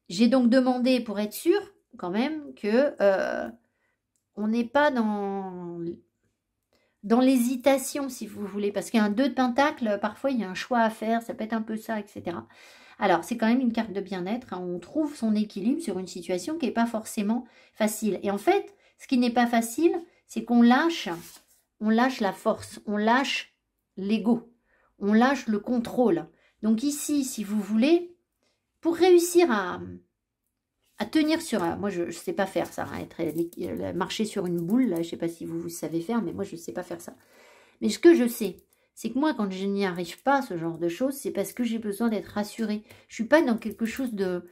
j'ai donc demandé pour être sûr quand même que on n'est pas dans l'hésitation, si vous voulez, parce qu'un 2 de pentacle, parfois il y a un choix à faire, ça peut être un peu ça, etc. Alors, c'est quand même une carte de bien-être, hein, on trouve son équilibre sur une situation qui n'est pas forcément facile. Et en fait, ce qui n'est pas facile, c'est qu'on lâche la force, on lâche l'ego. On lâche le contrôle. Donc ici, si vous voulez, pour réussir à tenir sur... Moi, je ne sais pas faire ça, hein, marcher sur une boule, là, je ne sais pas si vous savez faire, mais moi, je ne sais pas faire ça. Mais ce que je sais, c'est que moi, quand je n'y arrive pas, ce genre de choses, c'est parce que j'ai besoin d'être rassurée. Je suis pas dans quelque chose de...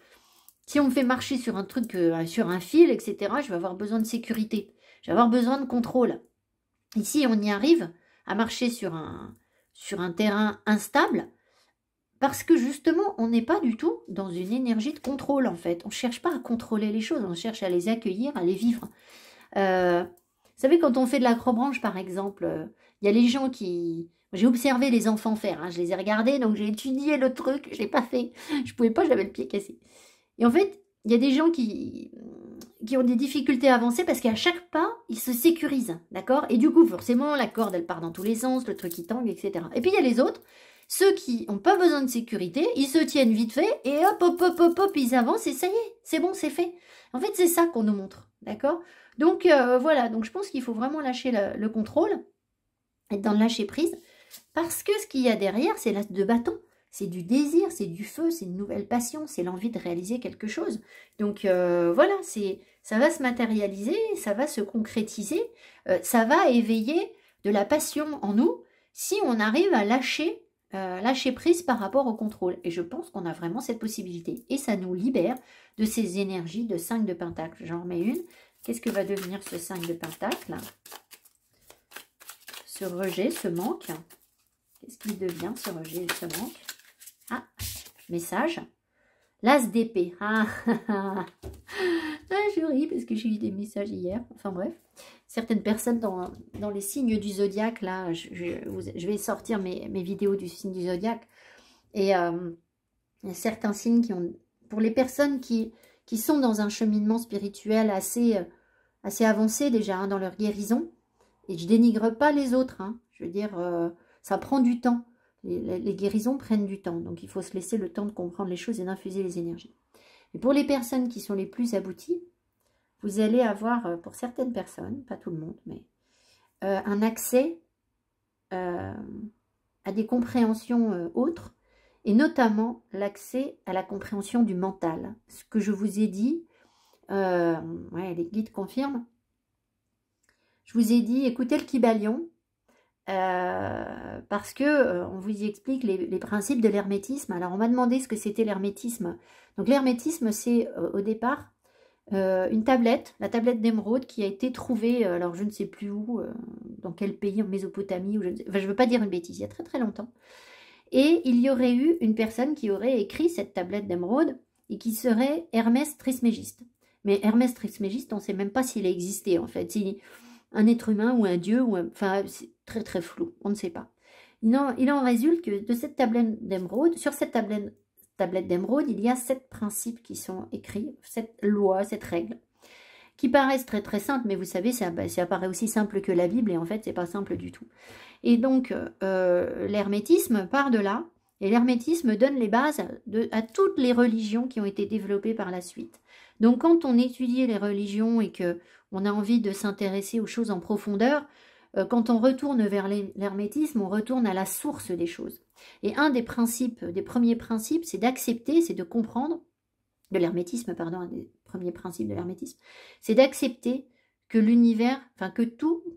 Si on me fait marcher sur un truc, sur un fil, etc., je vais avoir besoin de sécurité. Je vais avoir besoin de contrôle. Ici, on y arrive à marcher sur un terrain instable, parce que justement, on n'est pas du tout dans une énergie de contrôle, en fait. On ne cherche pas à contrôler les choses, on cherche à les accueillir, à les vivre. Vous savez, quand on fait de l'acrobranche, par exemple, il y a les gens qui... J'ai observé les enfants faire, hein, je les ai regardés, donc j'ai étudié le truc, je ne l'ai pas fait. Je ne pouvais pas, j'avais le pied cassé. Et en fait, il y a des gens qui ont des difficultés à avancer parce qu'à chaque pas, ils se sécurisent, d'accord? Et du coup, forcément, la corde, elle part dans tous les sens, le truc, il tangue, etc. Et puis, il y a les autres, ceux qui n'ont pas besoin de sécurité, ils se tiennent vite fait, et hop, hop, hop, hop, hop, ils avancent, et ça y est, c'est bon, c'est fait. En fait, c'est ça qu'on nous montre, d'accord? Donc, voilà, donc je pense qu'il faut vraiment lâcher le contrôle, être dans le lâcher-prise, parce que ce qu'il y a derrière, c'est l'as de bâton. C'est du désir, c'est du feu, c'est une nouvelle passion, c'est l'envie de réaliser quelque chose. Donc voilà, ça va se matérialiser, ça va se concrétiser, ça va éveiller de la passion en nous si on arrive à lâcher prise par rapport au contrôle. Et je pense qu'on a vraiment cette possibilité. Et ça nous libère de ces énergies de 5 de pentacle. J'en remets une. Qu'est-ce que va devenir ce 5 de pentacle? Ce rejet, ce manque. Qu'est-ce qu'il devient, ce rejet, ce manque? Ah, message. L'as d'épée. Ah, je ris parce que j'ai eu des messages hier. Enfin bref. Certaines personnes dans les signes du zodiaque, là, je vais sortir mes vidéos du signe du zodiaque. Et il y a certains signes qui ont... Pour les personnes qui sont dans un cheminement spirituel assez avancé déjà, hein, dans leur guérison, et je dénigre pas les autres, hein, je veux dire, ça prend du temps. Les guérisons prennent du temps, donc il faut se laisser le temps de comprendre les choses et d'infuser les énergies. Et pour les personnes qui sont les plus abouties, vous allez avoir, pour certaines personnes, pas tout le monde, mais un accès à des compréhensions autres, et notamment l'accès à la compréhension du mental. Ce que je vous ai dit, ouais, les guides confirment, je vous ai dit, écoutez le Kybalion, parce que on vous y explique les principes de l'hermétisme. Alors on m'a demandé ce que c'était l'hermétisme. Donc l'hermétisme, c'est au départ une tablette, la tablette d'émeraude qui a été trouvée, alors je ne sais plus où, dans quel pays, en Mésopotamie, ou je ne veux pas dire une bêtise, il y a très très longtemps. Et il y aurait eu une personne qui aurait écrit cette tablette d'émeraude et qui serait Hermès Trismégiste. Mais Hermès Trismégiste, on ne sait même pas s'il a existé en fait. Un être humain ou un dieu, enfin c'est très très flou, on ne sait pas. Il en résulte que de cette tablette d'émeraude, sur cette tablette d'émeraude, il y a 7 principes qui sont écrits, 7 lois, 7 règles, qui paraissent très très simples, mais vous savez, ça paraît aussi simple que la Bible, et en fait c'est pas simple du tout. Et donc l'hermétisme part de là, et l'hermétisme donne les bases à toutes les religions qui ont été développées par la suite. Donc quand on étudie les religions et que on a envie de s'intéresser aux choses en profondeur, quand on retourne vers l'hermétisme, on retourne à la source des choses. Et un des principes, des premiers principes, c'est d'accepter, c'est de comprendre, de l'hermétisme, pardon, un des premiers principes de l'hermétisme, c'est d'accepter que l'univers, enfin que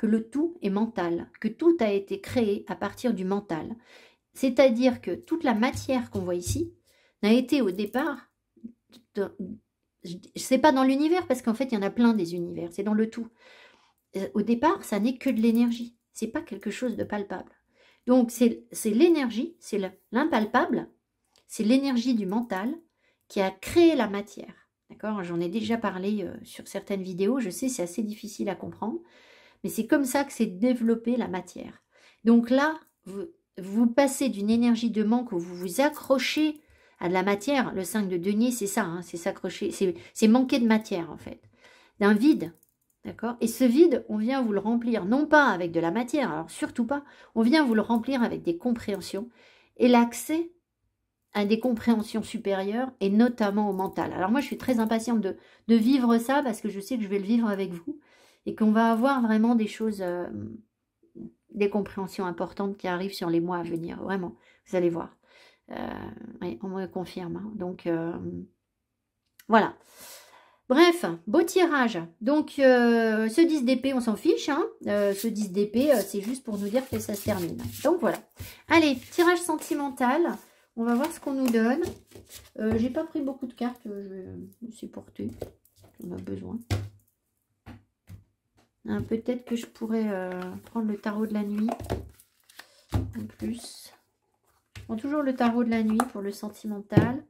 le tout est mental, que tout a été créé à partir du mental. C'est-à-dire que toute la matière qu'on voit ici n'a été au départ... C'est pas dans l'univers, parce qu'en fait, il y en a plein des univers, c'est dans le tout. Au départ, ça n'est que de l'énergie, c'est pas quelque chose de palpable. Donc, c'est l'énergie, c'est l'impalpable, c'est l'énergie du mental qui a créé la matière. D'accord? J'en ai déjà parlé sur certaines vidéos, je sais, c'est assez difficile à comprendre, mais c'est comme ça que s'est développée la matière. Donc là, vous passez d'une énergie de manque où vous vous accrochez à de la matière, le 5 de denier, c'est ça, hein, c'est s'accrocher, c'est manquer de matière en fait, d'un vide, d'accord? Et ce vide, on vient vous le remplir, non pas avec de la matière, alors surtout pas, on vient vous le remplir avec des compréhensions, et l'accès à des compréhensions supérieures, et notamment au mental. Alors moi, je suis très impatiente de vivre ça, parce que je sais que je vais le vivre avec vous, et qu'on va avoir vraiment des choses, des compréhensions importantes qui arrivent sur les mois à venir, vraiment, vous allez voir. Oui, on me confirme. Hein. Donc, voilà. Bref, beau tirage. Donc, ce 10 d'épée, on s'en fiche. Hein. Ce 10 d'épée, c'est juste pour nous dire que ça se termine. Donc, voilà. Allez, tirage sentimental. On va voir ce qu'on nous donne. J'ai pas pris beaucoup de cartes. Je me suis portée. On a besoin. Peut-être que je pourrais prendre le tarot de la nuit. En plus. Je prends toujours le tarot de la nuit pour le sentimental.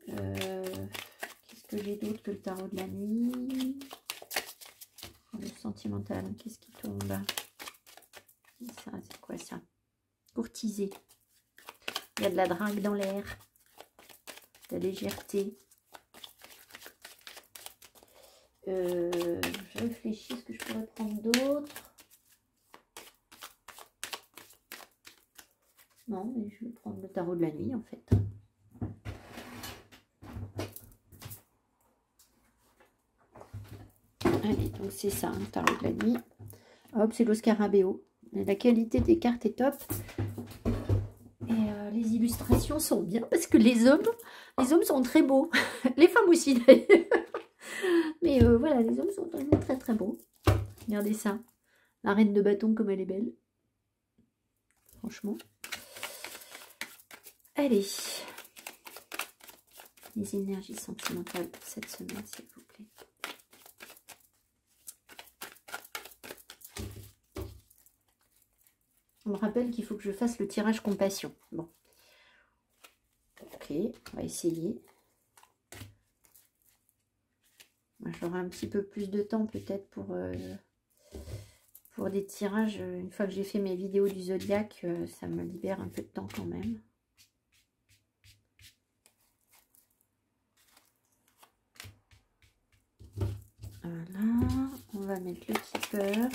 Qu'est-ce que j'ai d'autre que le tarot de la nuit? Le sentimental, qu'est-ce qui tombe? Ça, c'est quoi ça? Courtiser. Il y a de la drague dans l'air. De la légèreté. Je réfléchis ce que je pourrais prendre d'autre. Non, mais je vais prendre le tarot de la nuit en fait. Allez, donc c'est ça, le tarot de la nuit. Hop, c'est l'Oscarabéo. La qualité des cartes est top. Et les illustrations sont bien parce que les hommes sont très beaux. Les femmes aussi d'ailleurs. Mais voilà, les hommes sont très très beaux. Regardez ça. La reine de bâton comme elle est belle. Franchement. Allez. Les énergies sentimentales pour cette semaine, s'il vous plaît. On me rappelle qu'il faut que je fasse le tirage compassion. Bon. Ok, on va essayer. J'aurai un petit peu plus de temps peut-être pour des tirages. Une fois que j'ai fait mes vidéos du zodiaque, ça me libère un peu de temps quand même. Voilà, on va mettre le keeper.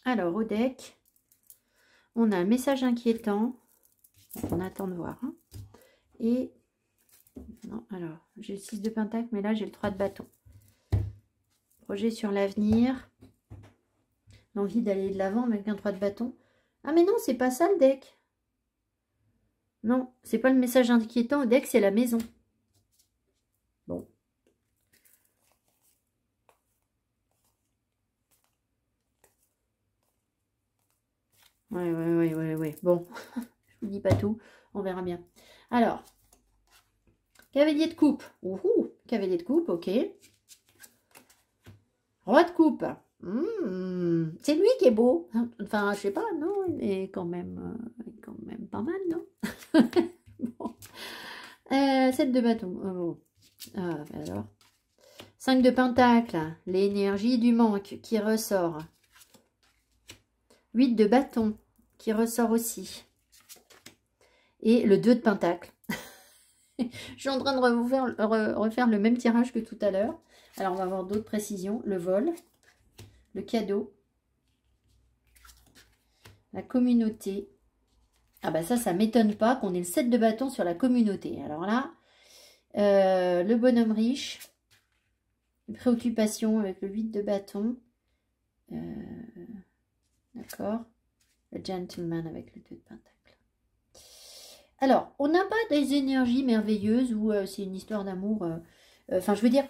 Alors, au deck, on a un message inquiétant. On attend de voir. Hein. Et, non, alors, j'ai le 6 de pentacle, mais là, j'ai le 3 de bâton. Projet sur l'avenir. L'envie d'aller de l'avant avec un 3 de bâton. Ah, mais non, c'est pas ça le deck. Non, c'est pas le message inquiétant au deck, c'est la maison. Bon. Ouais. Bon, je vous dis pas tout, on verra bien. Alors, cavalier de coupe. Cavalier de coupe, ok. Roi de coupe. C'est lui qui est beau. Enfin, je sais pas, non, il est quand même pas mal, non? Bon. 7 de bâton. Oh. Ah, alors. 5 de pentacle. L'énergie du manque qui ressort. 8 de bâton qui ressort aussi. Et le 2 de pentacle. Je suis en train de refaire le même tirage que tout à l'heure. Alors, on va avoir d'autres précisions. Le vol, le cadeau, la communauté. Ah bah ça m'étonne pas qu'on ait le 7 de bâton sur la communauté. Alors là, le bonhomme riche, une préoccupation avec le 8 de bâton. D'accord. Le gentleman avec le 2 de pentacle. Alors, on n'a pas des énergies merveilleuses où c'est une histoire d'amour. Enfin, je veux dire,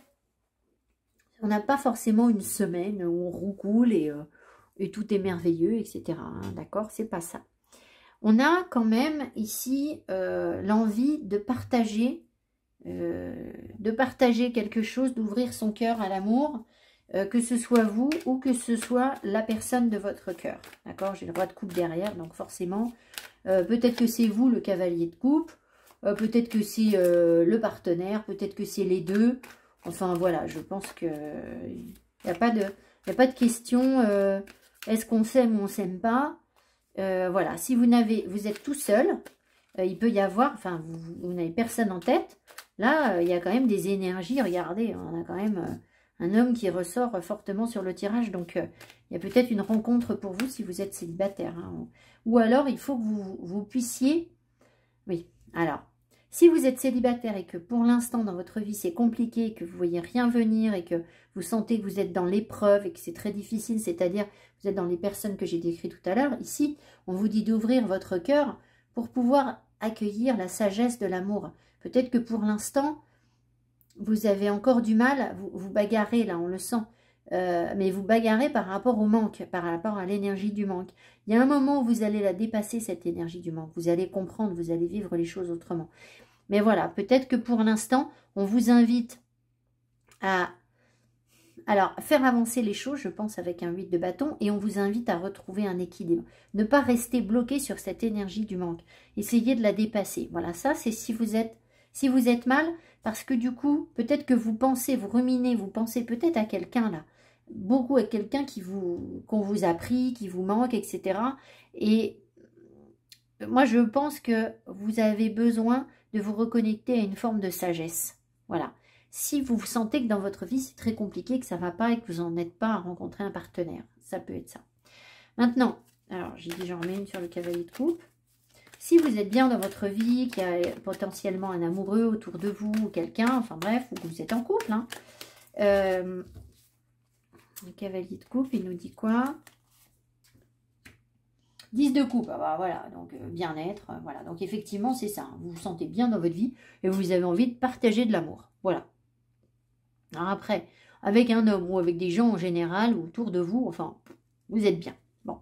on n'a pas forcément une semaine où on roucoule et tout est merveilleux, etc. Hein, d'accord, c'est pas ça. On a quand même ici l'envie de partager quelque chose, d'ouvrir son cœur à l'amour, que ce soit vous ou que ce soit la personne de votre cœur. D'accord, j'ai le roi de coupe derrière, donc forcément, peut-être que c'est vous le cavalier de coupe, peut-être que c'est le partenaire, peut-être que c'est les deux. Enfin voilà, je pense que il n'y a pas de question est-ce qu'on s'aime ou on ne s'aime pas. Voilà, si vous êtes tout seul, il peut y avoir, enfin vous n'avez personne en tête. Là, il y a quand même des énergies. Regardez, on a quand même un homme qui ressort fortement sur le tirage. Donc, il y a peut-être une rencontre pour vous si vous êtes célibataire. Hein. Ou alors, il faut que vous puissiez... Oui, alors, si vous êtes célibataire et que pour l'instant, dans votre vie, c'est compliqué, que vous ne voyez rien venir et que vous sentez que vous êtes dans l'épreuve et que c'est très difficile, c'est-à-dire vous êtes dans les personnes que j'ai décrites tout à l'heure, ici, on vous dit d'ouvrir votre cœur pour pouvoir accueillir la sagesse de l'amour. Peut-être que pour l'instant, vous avez encore du mal, vous bagarrez, là, on le sent, mais vous bagarrez par rapport au manque, par rapport à l'énergie du manque. Il y a un moment où vous allez la dépasser, cette énergie du manque. Vous allez comprendre, vous allez vivre les choses autrement. Mais voilà, peut-être que pour l'instant, on vous invite à faire avancer les choses, je pense, avec un 8 de bâton, et on vous invite à retrouver un équilibre. Ne pas rester bloqué sur cette énergie du manque. Essayez de la dépasser. Voilà, ça, c'est si vous êtes mal, parce que du coup, peut-être que vous pensez, vous ruminez, vous pensez peut-être à quelqu'un là, beaucoup à quelqu'un qu'on vous a pris, qui vous manque, etc. Et moi, je pense que vous avez besoin de vous reconnecter à une forme de sagesse. Voilà. Si vous sentez que dans votre vie, c'est très compliqué, que ça ne va pas et que vous n'en êtes pas à rencontrer un partenaire. Ça peut être ça. Maintenant, alors j'ai dit j'en remets une sur le cavalier de coupe. Si vous êtes bien dans votre vie, qu'il y a potentiellement un amoureux autour de vous, ou quelqu'un, enfin bref, ou que vous êtes en couple, hein, le cavalier de coupe, il nous dit quoi? 10 de coupe, ah bah voilà, donc bien-être, voilà. Donc effectivement, c'est ça, hein, vous vous sentez bien dans votre vie et vous avez envie de partager de l'amour, voilà. Alors après, avec un homme ou avec des gens en général autour de vous, enfin, vous êtes bien. Bon.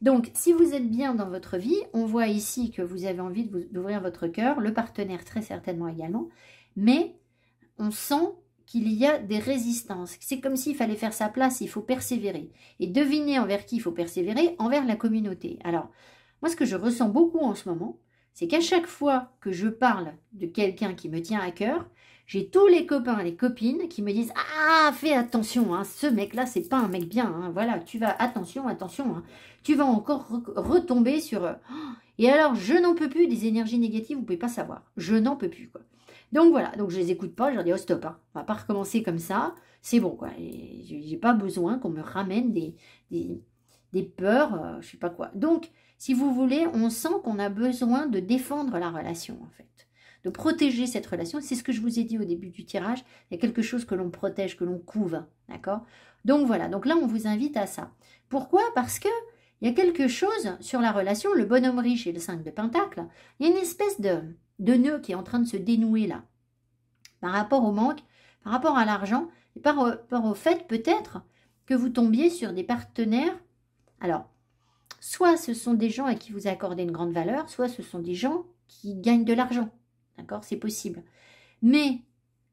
Donc, si vous êtes bien dans votre vie, on voit ici que vous avez envie d'ouvrir votre cœur, le partenaire très certainement également, mais on sent qu'il y a des résistances. C'est comme s'il fallait faire sa place, il faut persévérer. Et devinez envers qui il faut persévérer? Envers la communauté. Alors, moi, ce que je ressens beaucoup en ce moment, c'est qu'à chaque fois que je parle de quelqu'un qui me tient à cœur, j'ai tous les copains et les copines qui me disent « Ah, fais attention, hein, ce mec-là, c'est pas un mec bien. Hein, voilà, tu vas, attention, attention, hein, tu vas encore retomber sur... Et alors, je n'en peux plus des énergies négatives, vous ne pouvez pas savoir. Je n'en peux plus, quoi. Donc voilà, donc je les écoute pas, je leur dis « Oh, stop, hein, on va pas recommencer comme ça, c'est bon, quoi. J'ai pas besoin qu'on me ramène des peurs, je sais pas quoi. » Donc, si vous voulez, on sent qu'on a besoin de défendre la relation, en fait. De protéger cette relation. C'est ce que je vous ai dit au début du tirage. Il y a quelque chose que l'on protège, que l'on couve. D'accord? Donc voilà. Donc là, on vous invite à ça. Pourquoi? Parce que il y a quelque chose sur la relation. Le bonhomme riche et le 5 de Pentacle. Il y a une espèce de nœud qui est en train de se dénouer là. Par rapport au manque, par rapport à l'argent, et par au fait peut-être que vous tombiez sur des partenaires. Alors, soit ce sont des gens à qui vous accordez une grande valeur, soit ce sont des gens qui gagnent de l'argent. D'accord, c'est possible. Mais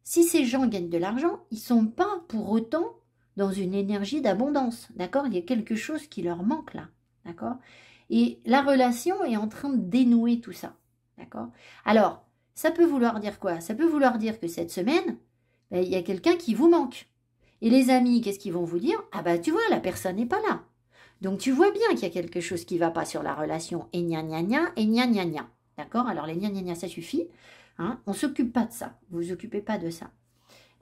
si ces gens gagnent de l'argent, ils ne sont pas pour autant dans une énergie d'abondance. D'accord, il y a quelque chose qui leur manque là. D'accord. Et la relation est en train de dénouer tout ça. D'accord. Alors, ça peut vouloir dire quoi? Ça peut vouloir dire que cette semaine, ben, il y a quelqu'un qui vous manque. Et les amis, qu'est-ce qu'ils vont vous dire? Ah bah tu vois, la personne n'est pas là. Donc tu vois bien qu'il y a quelque chose qui ne va pas sur la relation. Et gna gna gna, et gna gna gna. D'accord? Alors les gna gna gna, ça suffit. Hein, on ne s'occupe pas de ça. Vous vous occupez pas de ça.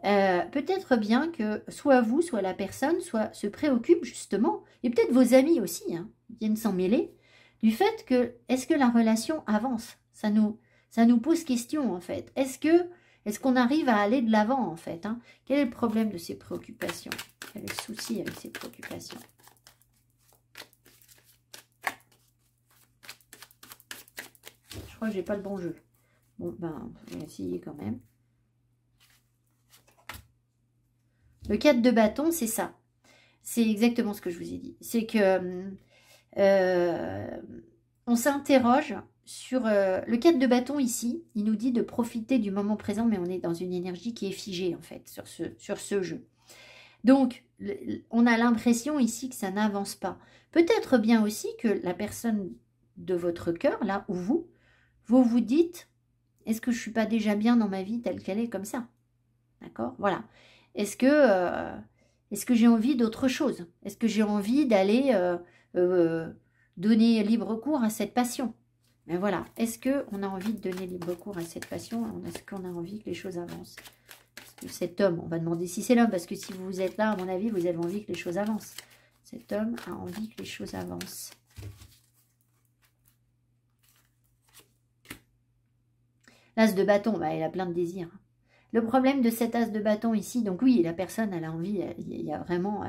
Peut-être bien que soit vous, soit la personne, soit se préoccupe justement, et peut-être vos amis aussi, hein, viennent s'en mêler, du fait que, est-ce que la relation avance? Ça nous pose question en fait. Est-ce qu'on arrive à aller de l'avant en fait, hein? Quel est le problème de ces préoccupations? Quel est le souci avec ces préoccupations? Je crois que j'ai pas le bon jeu. Bon, ben, je vais essayer quand même. Le 4 de bâton, c'est ça. C'est exactement ce que je vous ai dit. C'est que on s'interroge sur le 4 de bâton ici. Il nous dit de profiter du moment présent, mais on est dans une énergie qui est figée en fait sur ce jeu. Donc, on a l'impression ici que ça n'avance pas. Peut-être bien aussi que la personne de votre cœur, là où vous vous dites, est-ce que je ne suis pas déjà bien dans ma vie telle qu'elle est comme ça? D'accord? Voilà. Est-ce que j'ai envie d'autre chose? Est-ce que j'ai envie d'aller donner libre cours à cette passion? Mais voilà. Est-ce qu'on a envie de donner libre cours à cette passion? Est-ce qu'on a envie que les choses avancent? cet homme, on va demander si c'est l'homme, parce que si vous êtes là, à mon avis, vous avez envie que les choses avancent. Cet homme a envie que les choses avancent. L'as de bâton, bah, il a plein de désirs. Le problème de cet as de bâton ici, donc oui, la personne, elle a envie, il y a vraiment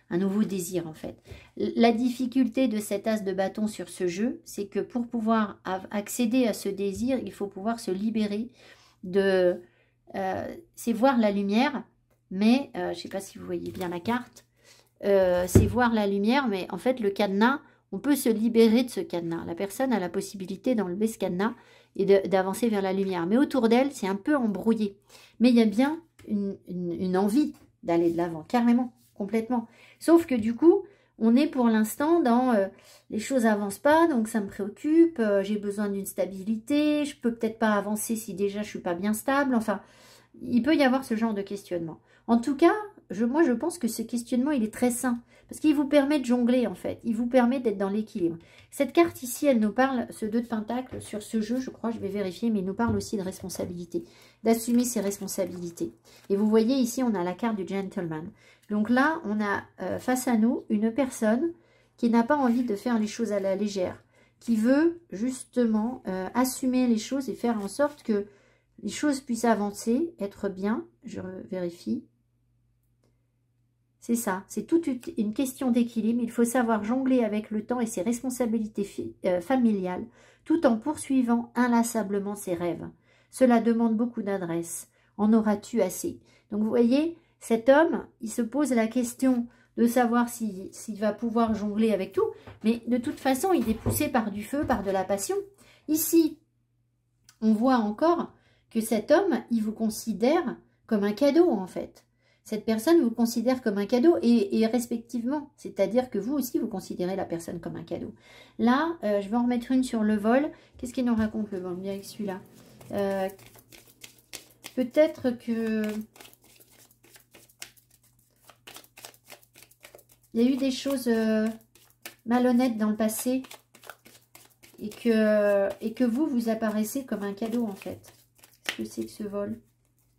un nouveau désir en fait. La difficulté de cet as de bâton sur ce jeu, c'est que pour pouvoir accéder à ce désir, il faut pouvoir se libérer de... c'est voir la lumière, mais, je ne sais pas si vous voyez bien la carte, c'est voir la lumière, mais en fait le cadenas, on peut se libérer de ce cadenas. La personne a la possibilité d'enlever ce cadenas et d'avancer vers la lumière. Mais autour d'elle, c'est un peu embrouillé. Mais il y a bien une envie d'aller de l'avant, carrément, complètement. Sauf que du coup, on est pour l'instant dans les choses n'avancent pas, donc ça me préoccupe, j'ai besoin d'une stabilité, je peux peut-être pas avancer si déjà je suis pas bien stable. Enfin, il peut y avoir ce genre de questionnement. En tout cas, moi je pense que ce questionnement, il est très sain. Parce qu'il vous permet de jongler, en fait. Il vous permet d'être dans l'équilibre. Cette carte ici, elle nous parle, ce 2 de Pentacle, sur ce jeu, je crois, je vais vérifier, mais il nous parle aussi de responsabilité. D'assumer ses responsabilités. Et vous voyez, ici, on a la carte du gentleman. Donc là, on a face à nous une personne qui n'a pas envie de faire les choses à la légère. Qui veut, justement, assumer les choses et faire en sorte que les choses puissent avancer, être bien. Je vérifie. C'est ça, c'est toute une question d'équilibre. Il faut savoir jongler avec le temps et ses responsabilités familiales, tout en poursuivant inlassablement ses rêves. Cela demande beaucoup d'adresse. En auras-tu assez? Donc vous voyez, cet homme, il se pose la question de savoir s'il va pouvoir jongler avec tout, mais de toute façon, il est poussé par du feu, par de la passion. Ici, on voit encore que cet homme, il vous considère comme un cadeau en fait. Cette personne vous considère comme un cadeau et respectivement. C'est-à-dire que vous aussi, vous considérez la personne comme un cadeau. Là, je vais en remettre une sur le vol. Qu'est-ce qu'il nous raconte le vol? Bien avec celui-là. Peut-être que... il y a eu des choses malhonnêtes dans le passé et que vous apparaissez comme un cadeau en fait. Qu'est-ce que c'est que ce vol?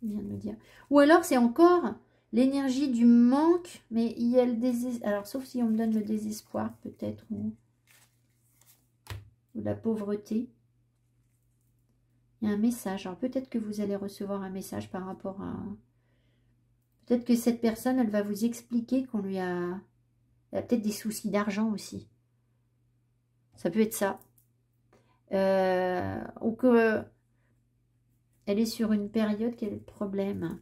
Il vient de me dire. Ou alors c'est encore... l'énergie du manque, mais il y a le désespoir. Alors, sauf si on me donne le désespoir, peut-être, ou la pauvreté. Il y a un message. Alors, peut-être que vous allez recevoir un message par rapport à... peut-être que cette personne, elle va vous expliquer qu'on lui a... elle a peut-être des soucis d'argent aussi. Ça peut être ça. Ou que... elle est sur une période, quel est le problème ?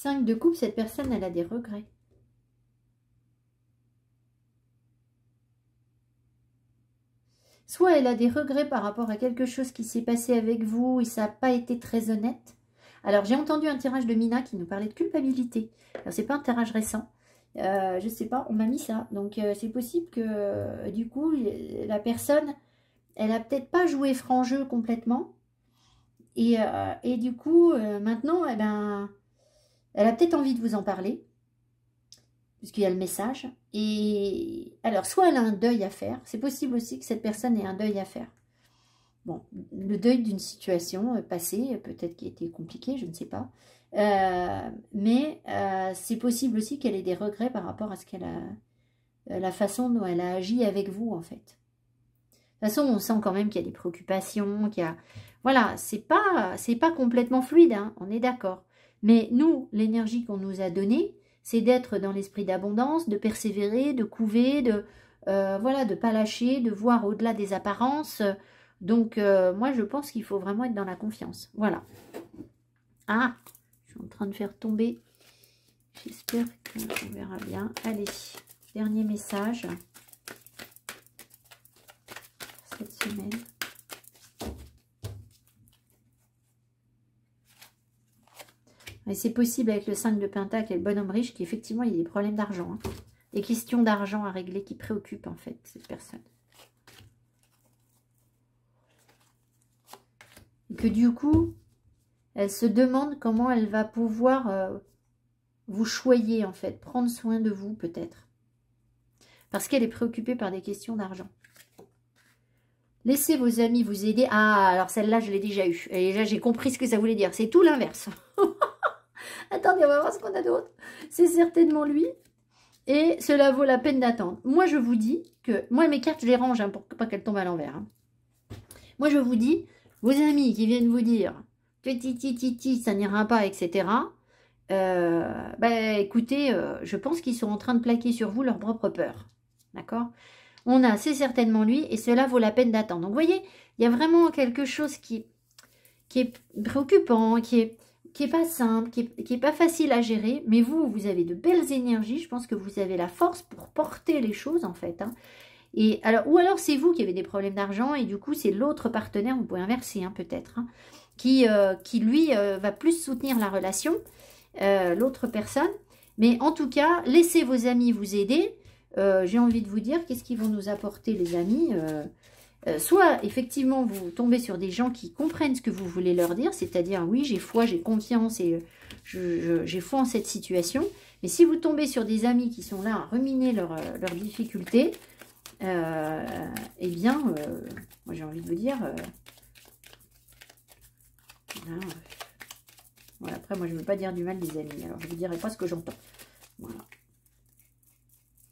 Cinq de coupe, cette personne, elle a des regrets. Soit elle a des regrets par rapport à quelque chose qui s'est passé avec vous et ça n'a pas été très honnête. Alors, j'ai entendu un tirage de Mina qui nous parlait de culpabilité. Alors, c'est pas un tirage récent. Je sais pas, on m'a mis ça. Donc, c'est possible que, du coup, la personne, elle a peut-être pas joué franc jeu complètement. Et du coup, maintenant, eh ben... elle a peut-être envie de vous en parler, puisqu'il y a le message. Et alors, soit elle a un deuil à faire. C'est possible aussi que cette personne ait un deuil à faire. Bon, le deuil d'une situation passée, peut-être qui était compliquée, je ne sais pas. Mais c'est possible aussi qu'elle ait des regrets par rapport à ce qu'elle a, la façon dont elle a agi avec vous, en fait. De toute façon, on sent quand même qu'il y a des préoccupations, qu'il y a... voilà, c'est pas complètement fluide, hein, on est d'accord. Mais nous, l'énergie qu'on nous a donnée, c'est d'être dans l'esprit d'abondance, de persévérer, de couver, voilà, de ne pas lâcher, de voir au-delà des apparences. Donc, moi, je pense qu'il faut vraiment être dans la confiance. Voilà. Ah, je suis en train de faire tomber. J'espère qu'on verra bien. Allez, dernier message. Cette semaine. Et c'est possible avec le 5 de Pentacle et le bonhomme riche qu'effectivement il y a des problèmes d'argent. Hein. Des questions d'argent à régler qui préoccupent en fait cette personne. Et que du coup, elle se demande comment elle va pouvoir vous choyez en fait, prendre soin de vous peut-être. Parce qu'elle est préoccupée par des questions d'argent. Laissez vos amis vous aider. Ah, alors celle-là, je l'ai déjà eue. Et déjà, j'ai compris ce que ça voulait dire. C'est tout l'inverse. Attendez, on va voir ce qu'on a d'autre. C'est certainement lui. Et cela vaut la peine d'attendre. Moi, je vous dis que... Moi, mes cartes, je les range hein, pour pas qu'elles tombent à l'envers. Hein. Moi, je vous dis, vos amis qui viennent vous dire que ça n'ira pas, etc. Écoutez, je pense qu'ils sont en train de plaquer sur vous leur propre peur. D'accord? On a, c'est certainement lui, et cela vaut la peine d'attendre. Donc, vous voyez, il y a vraiment quelque chose qui est préoccupant, qui est pas simple, qui est pas facile à gérer, mais vous avez de belles énergies. Je pense que vous avez la force pour porter les choses, en fait. Hein. Et alors, ou alors, c'est vous qui avez des problèmes d'argent, et du coup, c'est l'autre partenaire, vous pouvez inverser, hein, peut-être, hein, qui lui, va plus soutenir la relation, l'autre personne. Mais en tout cas, laissez vos amis vous aider. J'ai envie de vous dire, qu'est-ce qu'ils vont nous apporter les amis soit effectivement vous tombez sur des gens qui comprennent ce que vous voulez leur dire, c'est-à-dire oui j'ai foi, j'ai confiance et j'ai foi en cette situation, mais si vous tombez sur des amis qui sont là à ruminer leurs difficultés, eh bien moi j'ai envie de vous dire voilà, après moi je ne veux pas dire du mal des amis, alors je ne vous dirai pas ce que j'entends, voilà.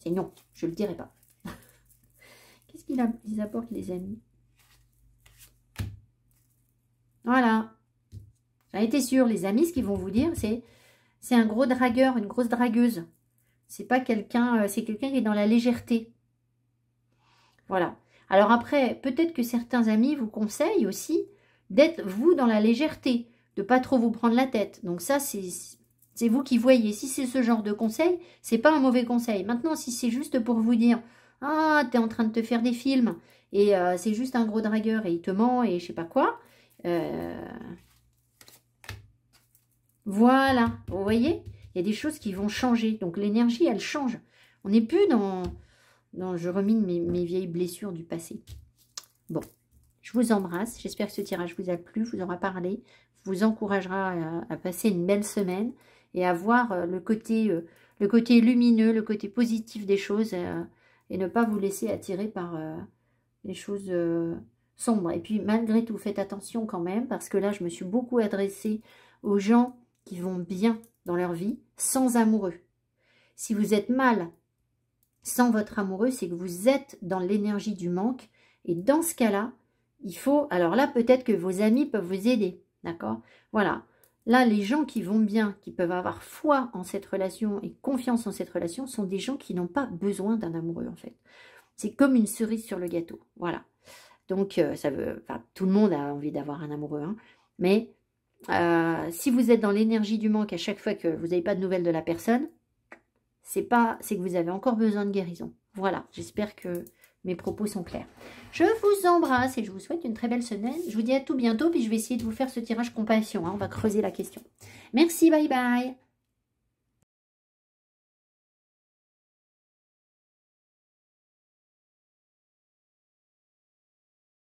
Et non, je ne le dirai pas. Qu'est-ce qu'ils apportent, les amis? Voilà. J'en étais sûre, les amis, ce qu'ils vont vous dire, c'est un gros dragueur, une grosse dragueuse. C'est pas quelqu'un, c'est quelqu'un qui est dans la légèreté. Voilà. Alors après, peut-être que certains amis vous conseillent aussi d'être, vous, dans la légèreté, de pas trop vous prendre la tête. Donc ça, c'est vous qui voyez. Si c'est ce genre de conseil, c'est pas un mauvais conseil. Maintenant, si c'est juste pour vous dire, ah, t'es en train de te faire des films, et c'est juste un gros dragueur, et il te ment, et je sais pas quoi. Voilà, vous voyez, il y a des choses qui vont changer. Donc l'énergie, elle change. On n'est plus dans je remine mes vieilles blessures du passé. Bon, je vous embrasse. J'espère que ce tirage vous a plu, vous aura parlé, vous encouragera à passer une belle semaine et à voir le côté lumineux, le côté positif des choses et ne pas vous laisser attirer par les choses sombres. Et puis malgré tout, faites attention quand même parce que là, je me suis beaucoup adressée aux gens qui vont bien dans leur vie sans amoureux. Si vous êtes mal sans votre amoureux, c'est que vous êtes dans l'énergie du manque. Et dans ce cas-là, il faut... Alors là, peut-être que vos amis peuvent vous aider. D'accord? Voilà. Là, les gens qui vont bien, qui peuvent avoir foi en cette relation et confiance en cette relation, sont des gens qui n'ont pas besoin d'un amoureux, en fait. C'est comme une cerise sur le gâteau. Voilà. Donc, tout le monde a envie d'avoir un amoureux. Hein. Mais si vous êtes dans l'énergie du manque à chaque fois que vous n'avez pas de nouvelles de la personne, c'est que vous avez encore besoin de guérison. Voilà, j'espère que mes propos sont clairs. Je vous embrasse et je vous souhaite une très belle semaine. Je vous dis à tout bientôt, puis je vais essayer de vous faire ce tirage compassion. Hein. On va creuser la question. Merci, bye bye.